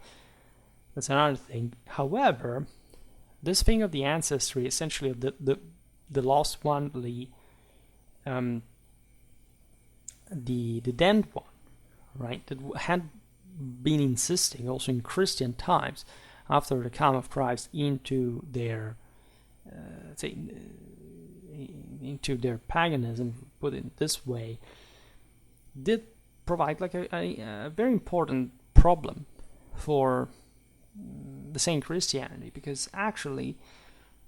that's another thing. However, this thing of the ancestry, essentially of the lost one, the damned one, right, that had been insisting also in Christian times after the come of Christ into their into their paganism, put it this way, did provide like a very important problem for the same Christianity, because actually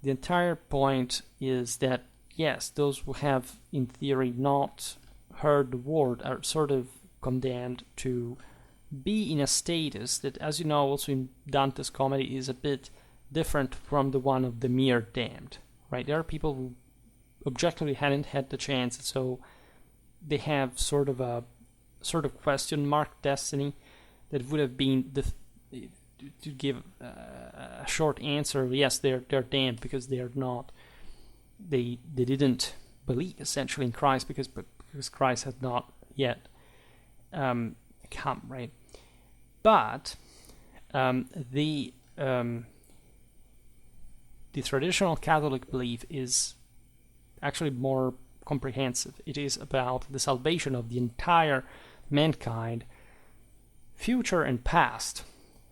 the entire point is that, yes, those who have in theory not heard the word are sort of condemned to be in a status that, as you know, also in Dante's comedy is a bit different from the one of the mere damned, right? There are people who objectively hadn't had the chance, so they have sort of question mark destiny that would have been to give a short answer. Yes, they're damned because they are not. They didn't believe essentially in Christ because Christ had not yet come, right? But the traditional Catholic belief is actually more comprehensive. It is about the salvation of the entire mankind, future and past,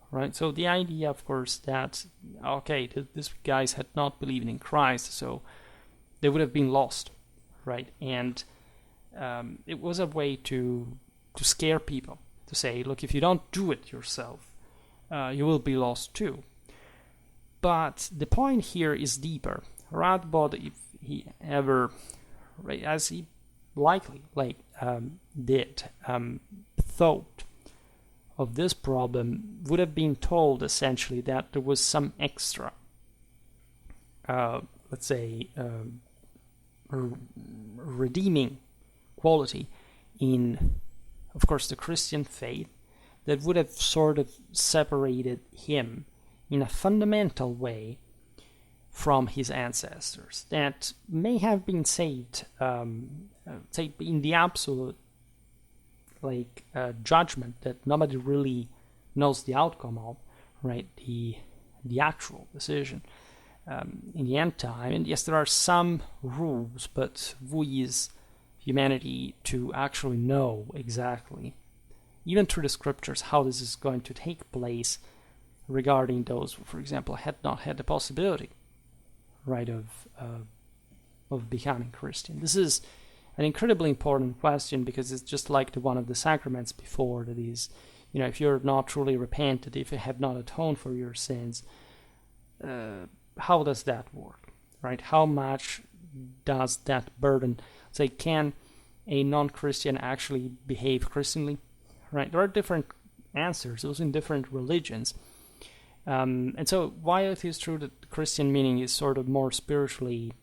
right? So the idea, of course, that, okay, these guys had not believed in Christ, so they would have been lost, right? And it was a way to scare people, to say, look, if you don't do it yourself, you will be lost too. But the point here is deeper. Radbod, if he ever, right, as he likely did, thought of this problem, would have been told essentially that there was some extra, let's say, redeeming quality in, of course, the Christian faith that would have sort of separated him in a fundamental way from his ancestors, that may have been saved, say, in the absolute judgment that nobody really knows the outcome of, right? The actual decision in the end time. And yes, there are some rules, but who is humanity to actually know exactly, even through the scriptures, how this is going to take place regarding those who, for example, had not had the possibility, right, of of becoming Christian? This is an incredibly important question, because it's just like the one of the sacraments before, that is, if you're not truly repented, if you have not atoned for your sins, how does that work, right? How much does that burden, say, can a non-Christian actually behave Christianly, right? There are different answers, those in different religions. And so while it is true that Christian meaning is sort of more spiritually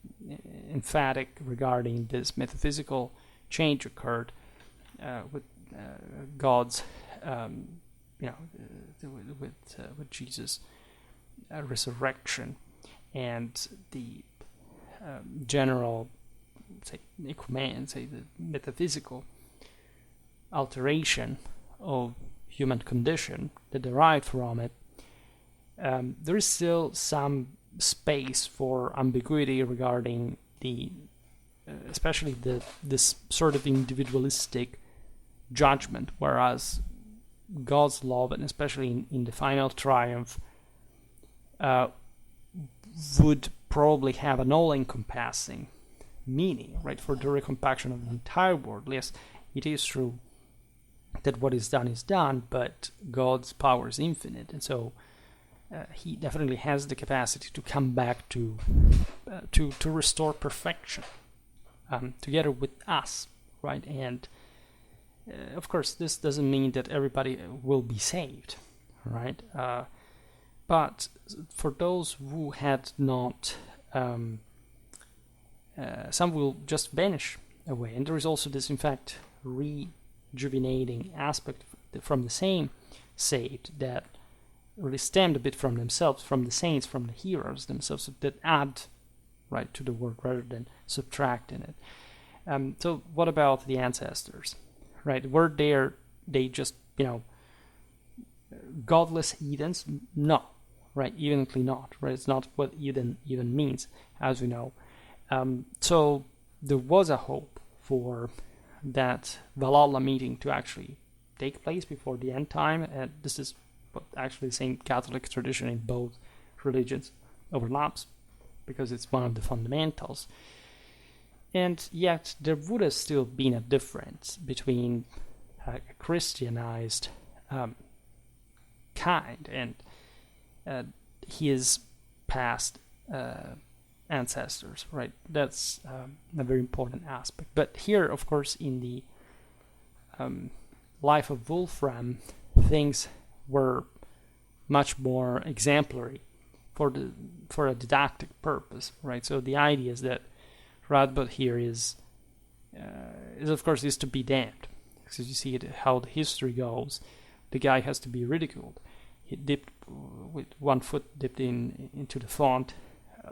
emphatic regarding this metaphysical change occurred with God's, with Jesus' resurrection and the general, say, ecumen, say the metaphysical alteration of human condition that derived from it, there is still some space for ambiguity regarding the, especially this sort of individualistic judgment, whereas God's love, and especially in the final triumph, would probably have an all-encompassing meaning, right, for the recompaction of the entire world. Yes, it is true that what is done, but God's power is infinite, and so he definitely has the capacity to come back to restore perfection together with us, right? And of course, this doesn't mean that everybody will be saved, right? But for those who had not, some will just vanish away, and there is also this, in fact, rejuvenating aspect from the same saved that really stemmed a bit from themselves, from the saints, from the heroes themselves, that add, right, to the work rather than subtract in it. So what about the ancestors, right? Were they just, godless heathens? No, right? Evidently not, right? It's not what heathen even means, as we know. So there was a hope for that Valhalla meeting to actually take place before the end time, and this is what actually the same Catholic tradition in both religions overlaps, because it's one of the fundamentals. And yet there would have still been a difference between a Christianized kind and his past ancestors, right? That's a very important aspect. But here, of course, in the life of Wolfram, things were much more exemplary for a didactic purpose, right? So the idea is that Radbod here is of course is to be damned, because you see how the history goes. The guy has to be ridiculed. He dipped with one foot dipped into the font,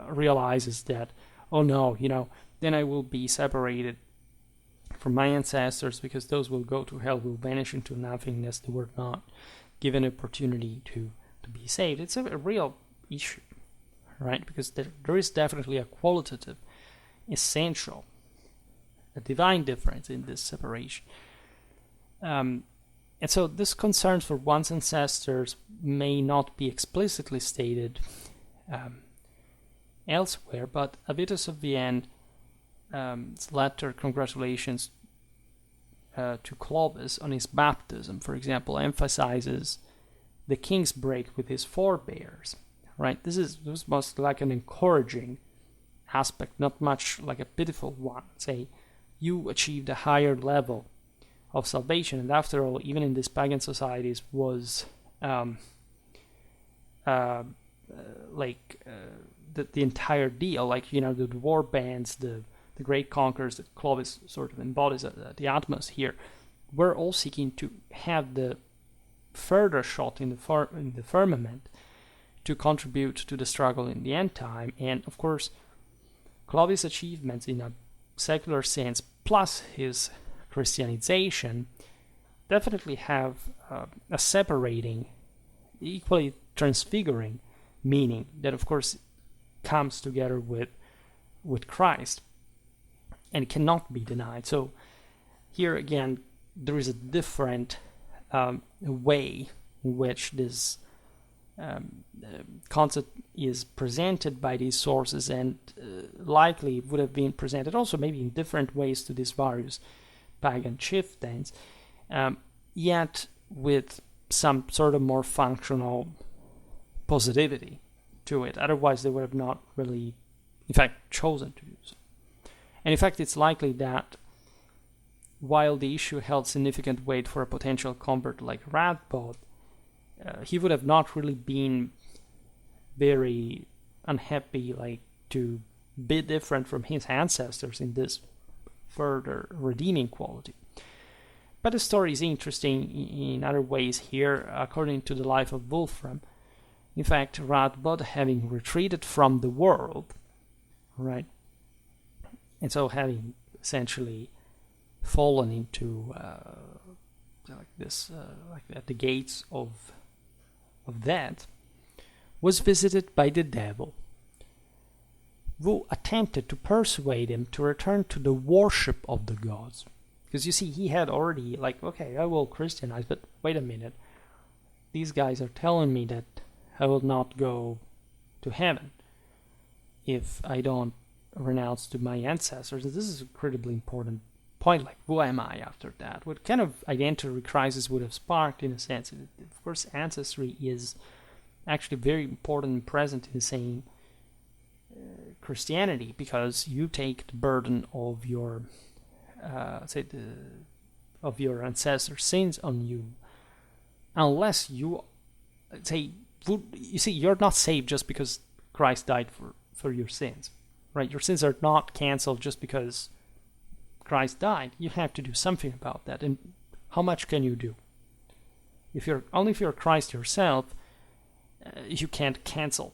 realizes that, oh no, then I will be separated from my ancestors, because those will go to hell, will vanish into nothingness. They were not given opportunity to be saved. It's a real issue, right? Because there is definitely a qualitative, essential, a divine difference in this separation. And so this concerns for one's ancestors may not be explicitly stated elsewhere, but Avitus of Vienne, letter congratulations to Clovis on his baptism, for example, emphasizes the king's break with his forebears, right? This was like an encouraging aspect, not much like a pitiful one. Say, you achieved a higher level of salvation, and after all, even in these pagan societies, was the entire deal. Like, the war bands, the great conquerors that Clovis sort of embodies at the utmost here, were all seeking to have the further shot in the firmament to contribute to the struggle in the end time. And of course, Clovis' achievements in a secular sense, plus his Christianization, definitely have a separating, equally transfiguring meaning that, of course, comes together with Christ and cannot be denied. So here again, there is a different way in which this concept is presented by these sources, and likely would have been presented also maybe in different ways to these various pagan chieftains, yet with some sort of more functional positivity to it. Otherwise, they would have not really, in fact, chosen to do so. And in fact, it's likely that while the issue held significant weight for a potential convert like Radbod, he would have not really been very unhappy to be different from his ancestors in this further redeeming quality. But the story is interesting in other ways here. According to the life of Wolfram, in fact, Radbod, having retreated from the world, right, and so having essentially fallen into at the gates of that, was visited by the devil, who attempted to persuade him to return to the worship of the gods. Because you see, he had already okay, I will Christianize, but wait a minute, these guys are telling me that I will not go to heaven if I don't renounce to my ancestors. This is an incredibly important point, who am I after that? What kind of identity crisis would have sparked, in a sense? Of course, ancestry is actually very important and present in saying Christianity, because you take the burden of your of your ancestors' sins on you, unless you you're not saved just because Christ died for your sins, right? Your sins are not canceled just because Christ died. You have to do something about that. And how much can you do? If you're Christ yourself, you can't cancel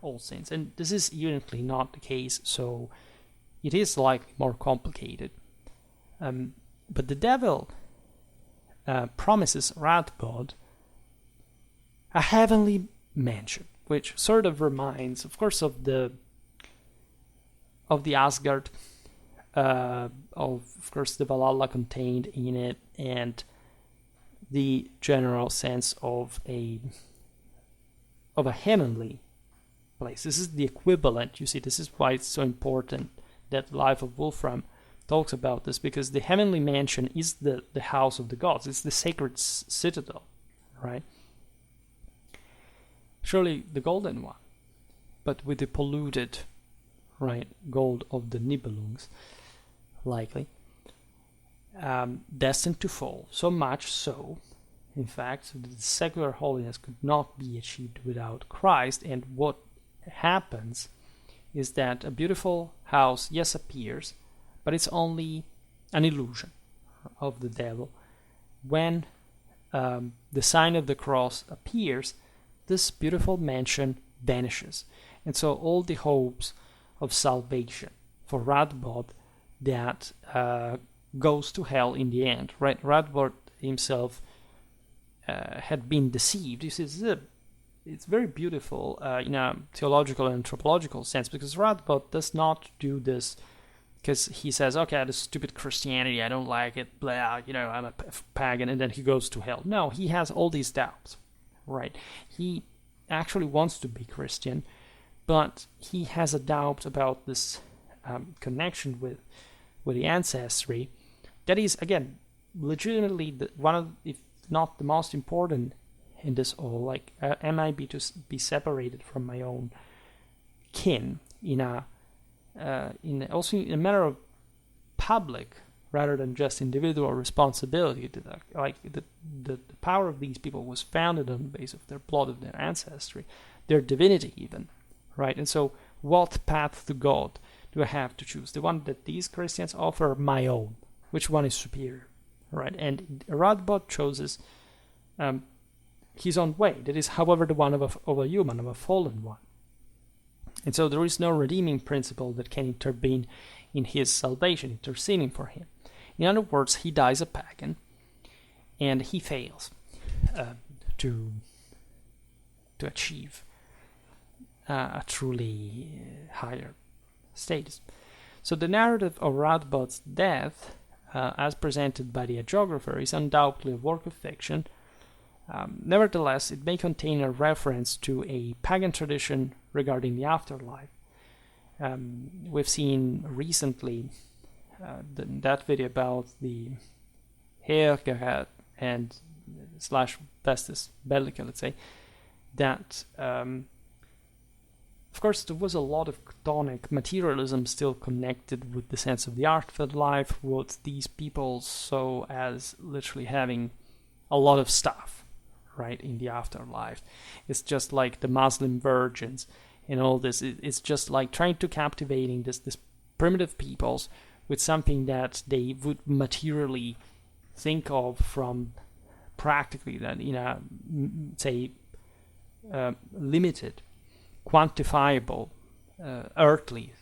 all sins. And this is uniquely not the case, so it is likely more complicated. But the devil promises Radbod a heavenly mansion, which sort of reminds, of course, of the Asgard, of course, the Valhalla contained in it, and the general sense of a heavenly place. This is the equivalent. You see, this is why it's so important that the life of Wolfram talks about this, because the heavenly mansion is the house of the gods. It's the sacred citadel, right? Surely the golden one, but with the polluted, right, gold of the Nibelungs, likely, destined to fall. So much so, in fact, that the secular holiness could not be achieved without Christ. And what happens is that a beautiful house, yes, appears, but it's only an illusion of the devil. When the sign of the cross appears, this beautiful mansion vanishes. And so all the hopes of salvation for Radbod that goes to hell in the end, right? Radbod himself had been deceived. You see, it's very beautiful in a theological and anthropological sense, because Radbod does not do this because he says, okay, this stupid Christianity, I don't like it, blah, I'm a pagan, and then he goes to hell. No, he has all these doubts, right? He actually wants to be Christian, but he has a doubt about this connection with the ancestry. That is, again, legitimately one of, if not the most important in this all. Am I to be separated from my own kin also in a matter of public rather than just individual responsibility? The power of these people was founded on the basis of their blood, of their ancestry, their divinity even, right? And so what path to God do I have to choose? The one that these Christians offer, my own? Which one is superior, right? And Radbod chooses his own way. That is, however, the one of a human, of a fallen one. And so there is no redeeming principle that can intervene in his salvation, interceding for him. In other words, he dies a pagan, and he fails to achieve a truly higher status. So the narrative of Radbod's death, as presented by the hagiographer, is undoubtedly a work of fiction, Nevertheless, it may contain a reference to a pagan tradition regarding the afterlife. We've seen recently that video about the Liudger and / Vestis Bellica, let's say, that of course there was a lot of chthonic materialism still connected with the sense of the afterlife, what these people saw as literally having a lot of stuff, right, in the afterlife. It's just like the Muslim virgins and all this. It's just like trying to captivating this primitive peoples with something that they would materially think of from practically that in a say limited, quantifiable, earthly,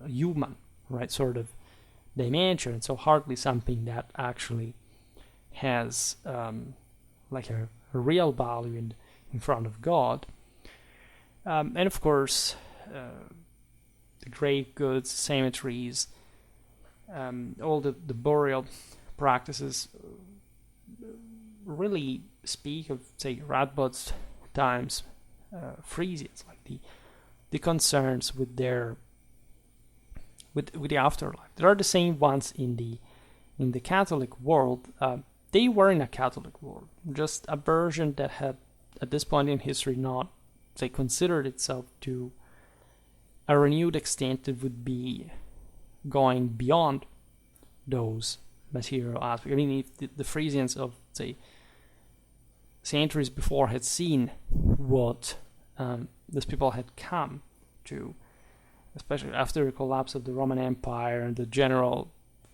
human, right, sort of dimension. So hardly something that actually has like a real value in front of God. And of course, the grave goods, cemeteries, all the burial practices really speak of, say, Radbod's times, Frisians, like the concerns with their with the afterlife. There are the same ones in the Catholic world. They were in a Catholic world, just a version that had, at this point in history, not, say, considered itself to a renewed extent that would be going beyond those material aspects. I mean, if the Frisians of, say, centuries before had seen what these people had come to, especially after the collapse of the Roman Empire and the general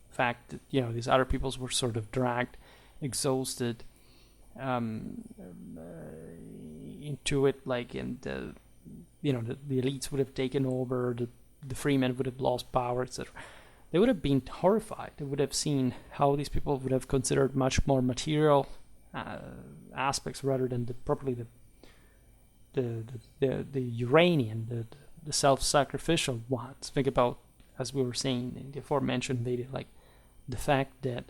fact that, you know, these other peoples were sort of dragged, exhausted into it, like, and the elites would have taken over, the freemen would have lost power, etc. They would have been horrified. They would have seen how these people would have considered much more material aspects rather than the Uranian, the self-sacrificial ones. Think about, as we were saying in the aforementioned video, like the fact that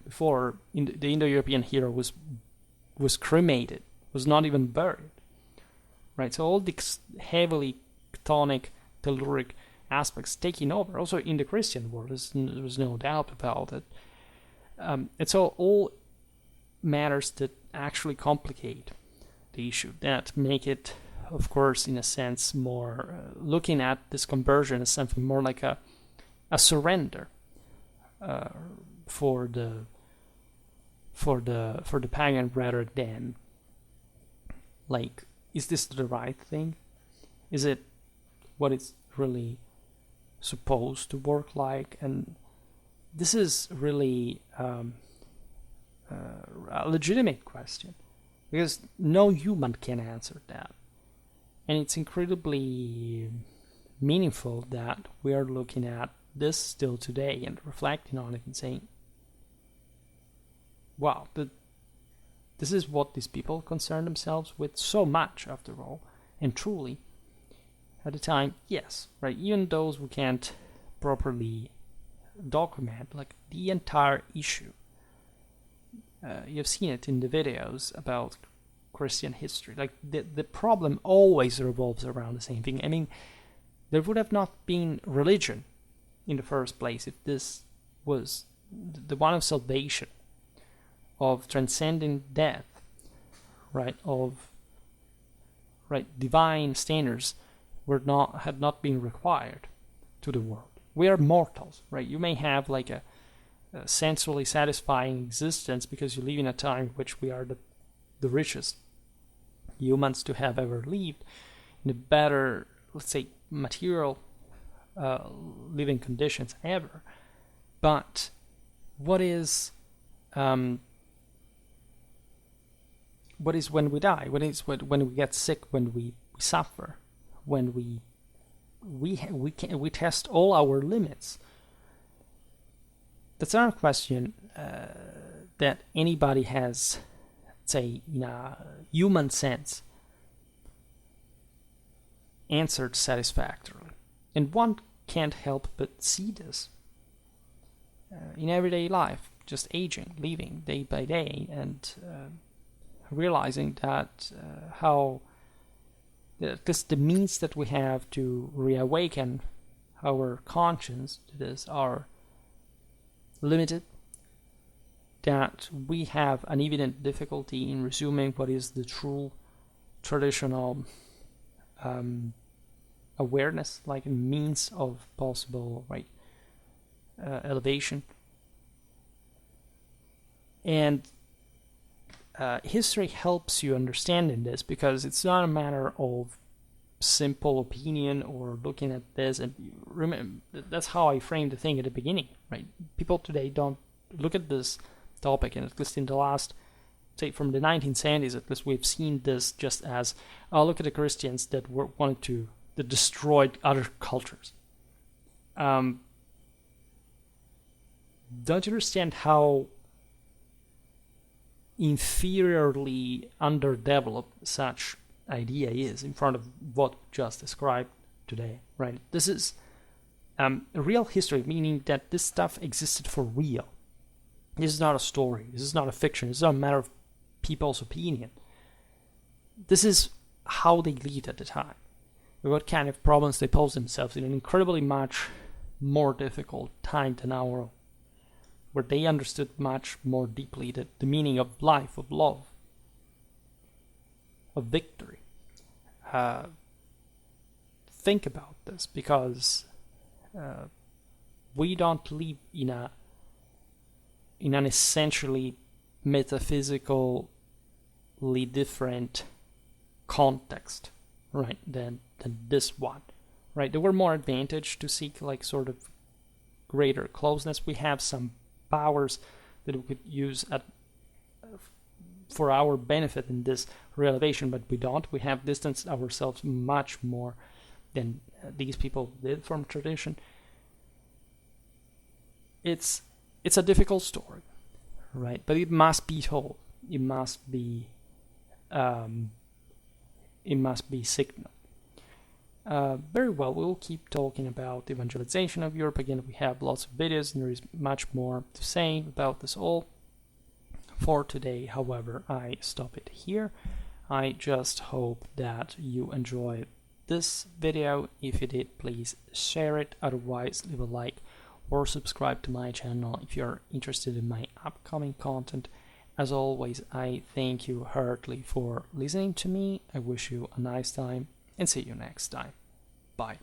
before the Indo-European hero was cremated, was not even buried, right? So all these heavily chthonic, telluric aspects taking over, also in the Christian world, there's no doubt about it. And so all matters that actually complicate the issue, that make it, of course, in a sense, more looking at this conversion as something more like a surrender for the pagan, rather than like, is this the right thing? Is it what it's really supposed to work like? And this is really a legitimate question, because no human can answer that. And it's incredibly meaningful that we are looking at this still today and reflecting on it and saying, wow, this is what these people concern themselves with so much, after all. And truly, at the time, yes, right, even those who can't properly document, like, the entire issue. You've seen it in the videos about Christian history. Like, the problem always revolves around the same thing. I mean, there would have not been religion in the first place if this was the one of salvation, of transcending death, right? Of divine standards had not been required to the world. We are mortals, right? You may have like a sensually satisfying existence because you live in a time in which we are the richest humans to have ever lived, in the better, let's say, material living conditions ever. But what is when we die? When we get sick? When we suffer? When we test all our limits? That's not a question that anybody has, say, in a human sense, answered satisfactorily. And one can't help but see this in everyday life. just aging, living day by day, and realizing that how just the means that we have to reawaken our conscience to this are limited, that we have an evident difficulty in resuming what is the true traditional awareness, like a means of possible elevation. And history helps you understand in this, because it's not a matter of simple opinion or looking at this. And remember, that's how I framed the thing at the beginning, right? People today don't look at this topic, and at least in the last, say, from the 1970s, at least we've seen this just as, oh, look at the Christians that that destroyed other cultures. Don't you understand how inferiorly underdeveloped such idea is in front of what we just described today, right? This is a real history, meaning that this stuff existed for real. This is not a story. This is not a fiction. This is not a matter of people's opinion. This is how they lived at the time, what kind of problems they posed themselves in an incredibly much more difficult time than our own, where they understood much more deeply the meaning of life, of love, of victory. Think about this, because we don't live in an essentially metaphysically different context, right, than this one, right? There were more advantage to seek sort of greater closeness. We have some powers that we could use for our benefit in this revelation, but we don't. We have distanced ourselves much more than these people did from tradition. It's a difficult story, right? But it must be told. It must be signaled. Very well, we will keep talking about the evangelization of Europe. Again, we have lots of videos, and there is much more to say about this all. For today, however, I stop it here. I just hope that you enjoyed this video. If you did, please share it. Otherwise, leave a like or subscribe to my channel if you're interested in my upcoming content. As always, I thank you heartily for listening to me. I wish you a nice time, and see you next time. Bye.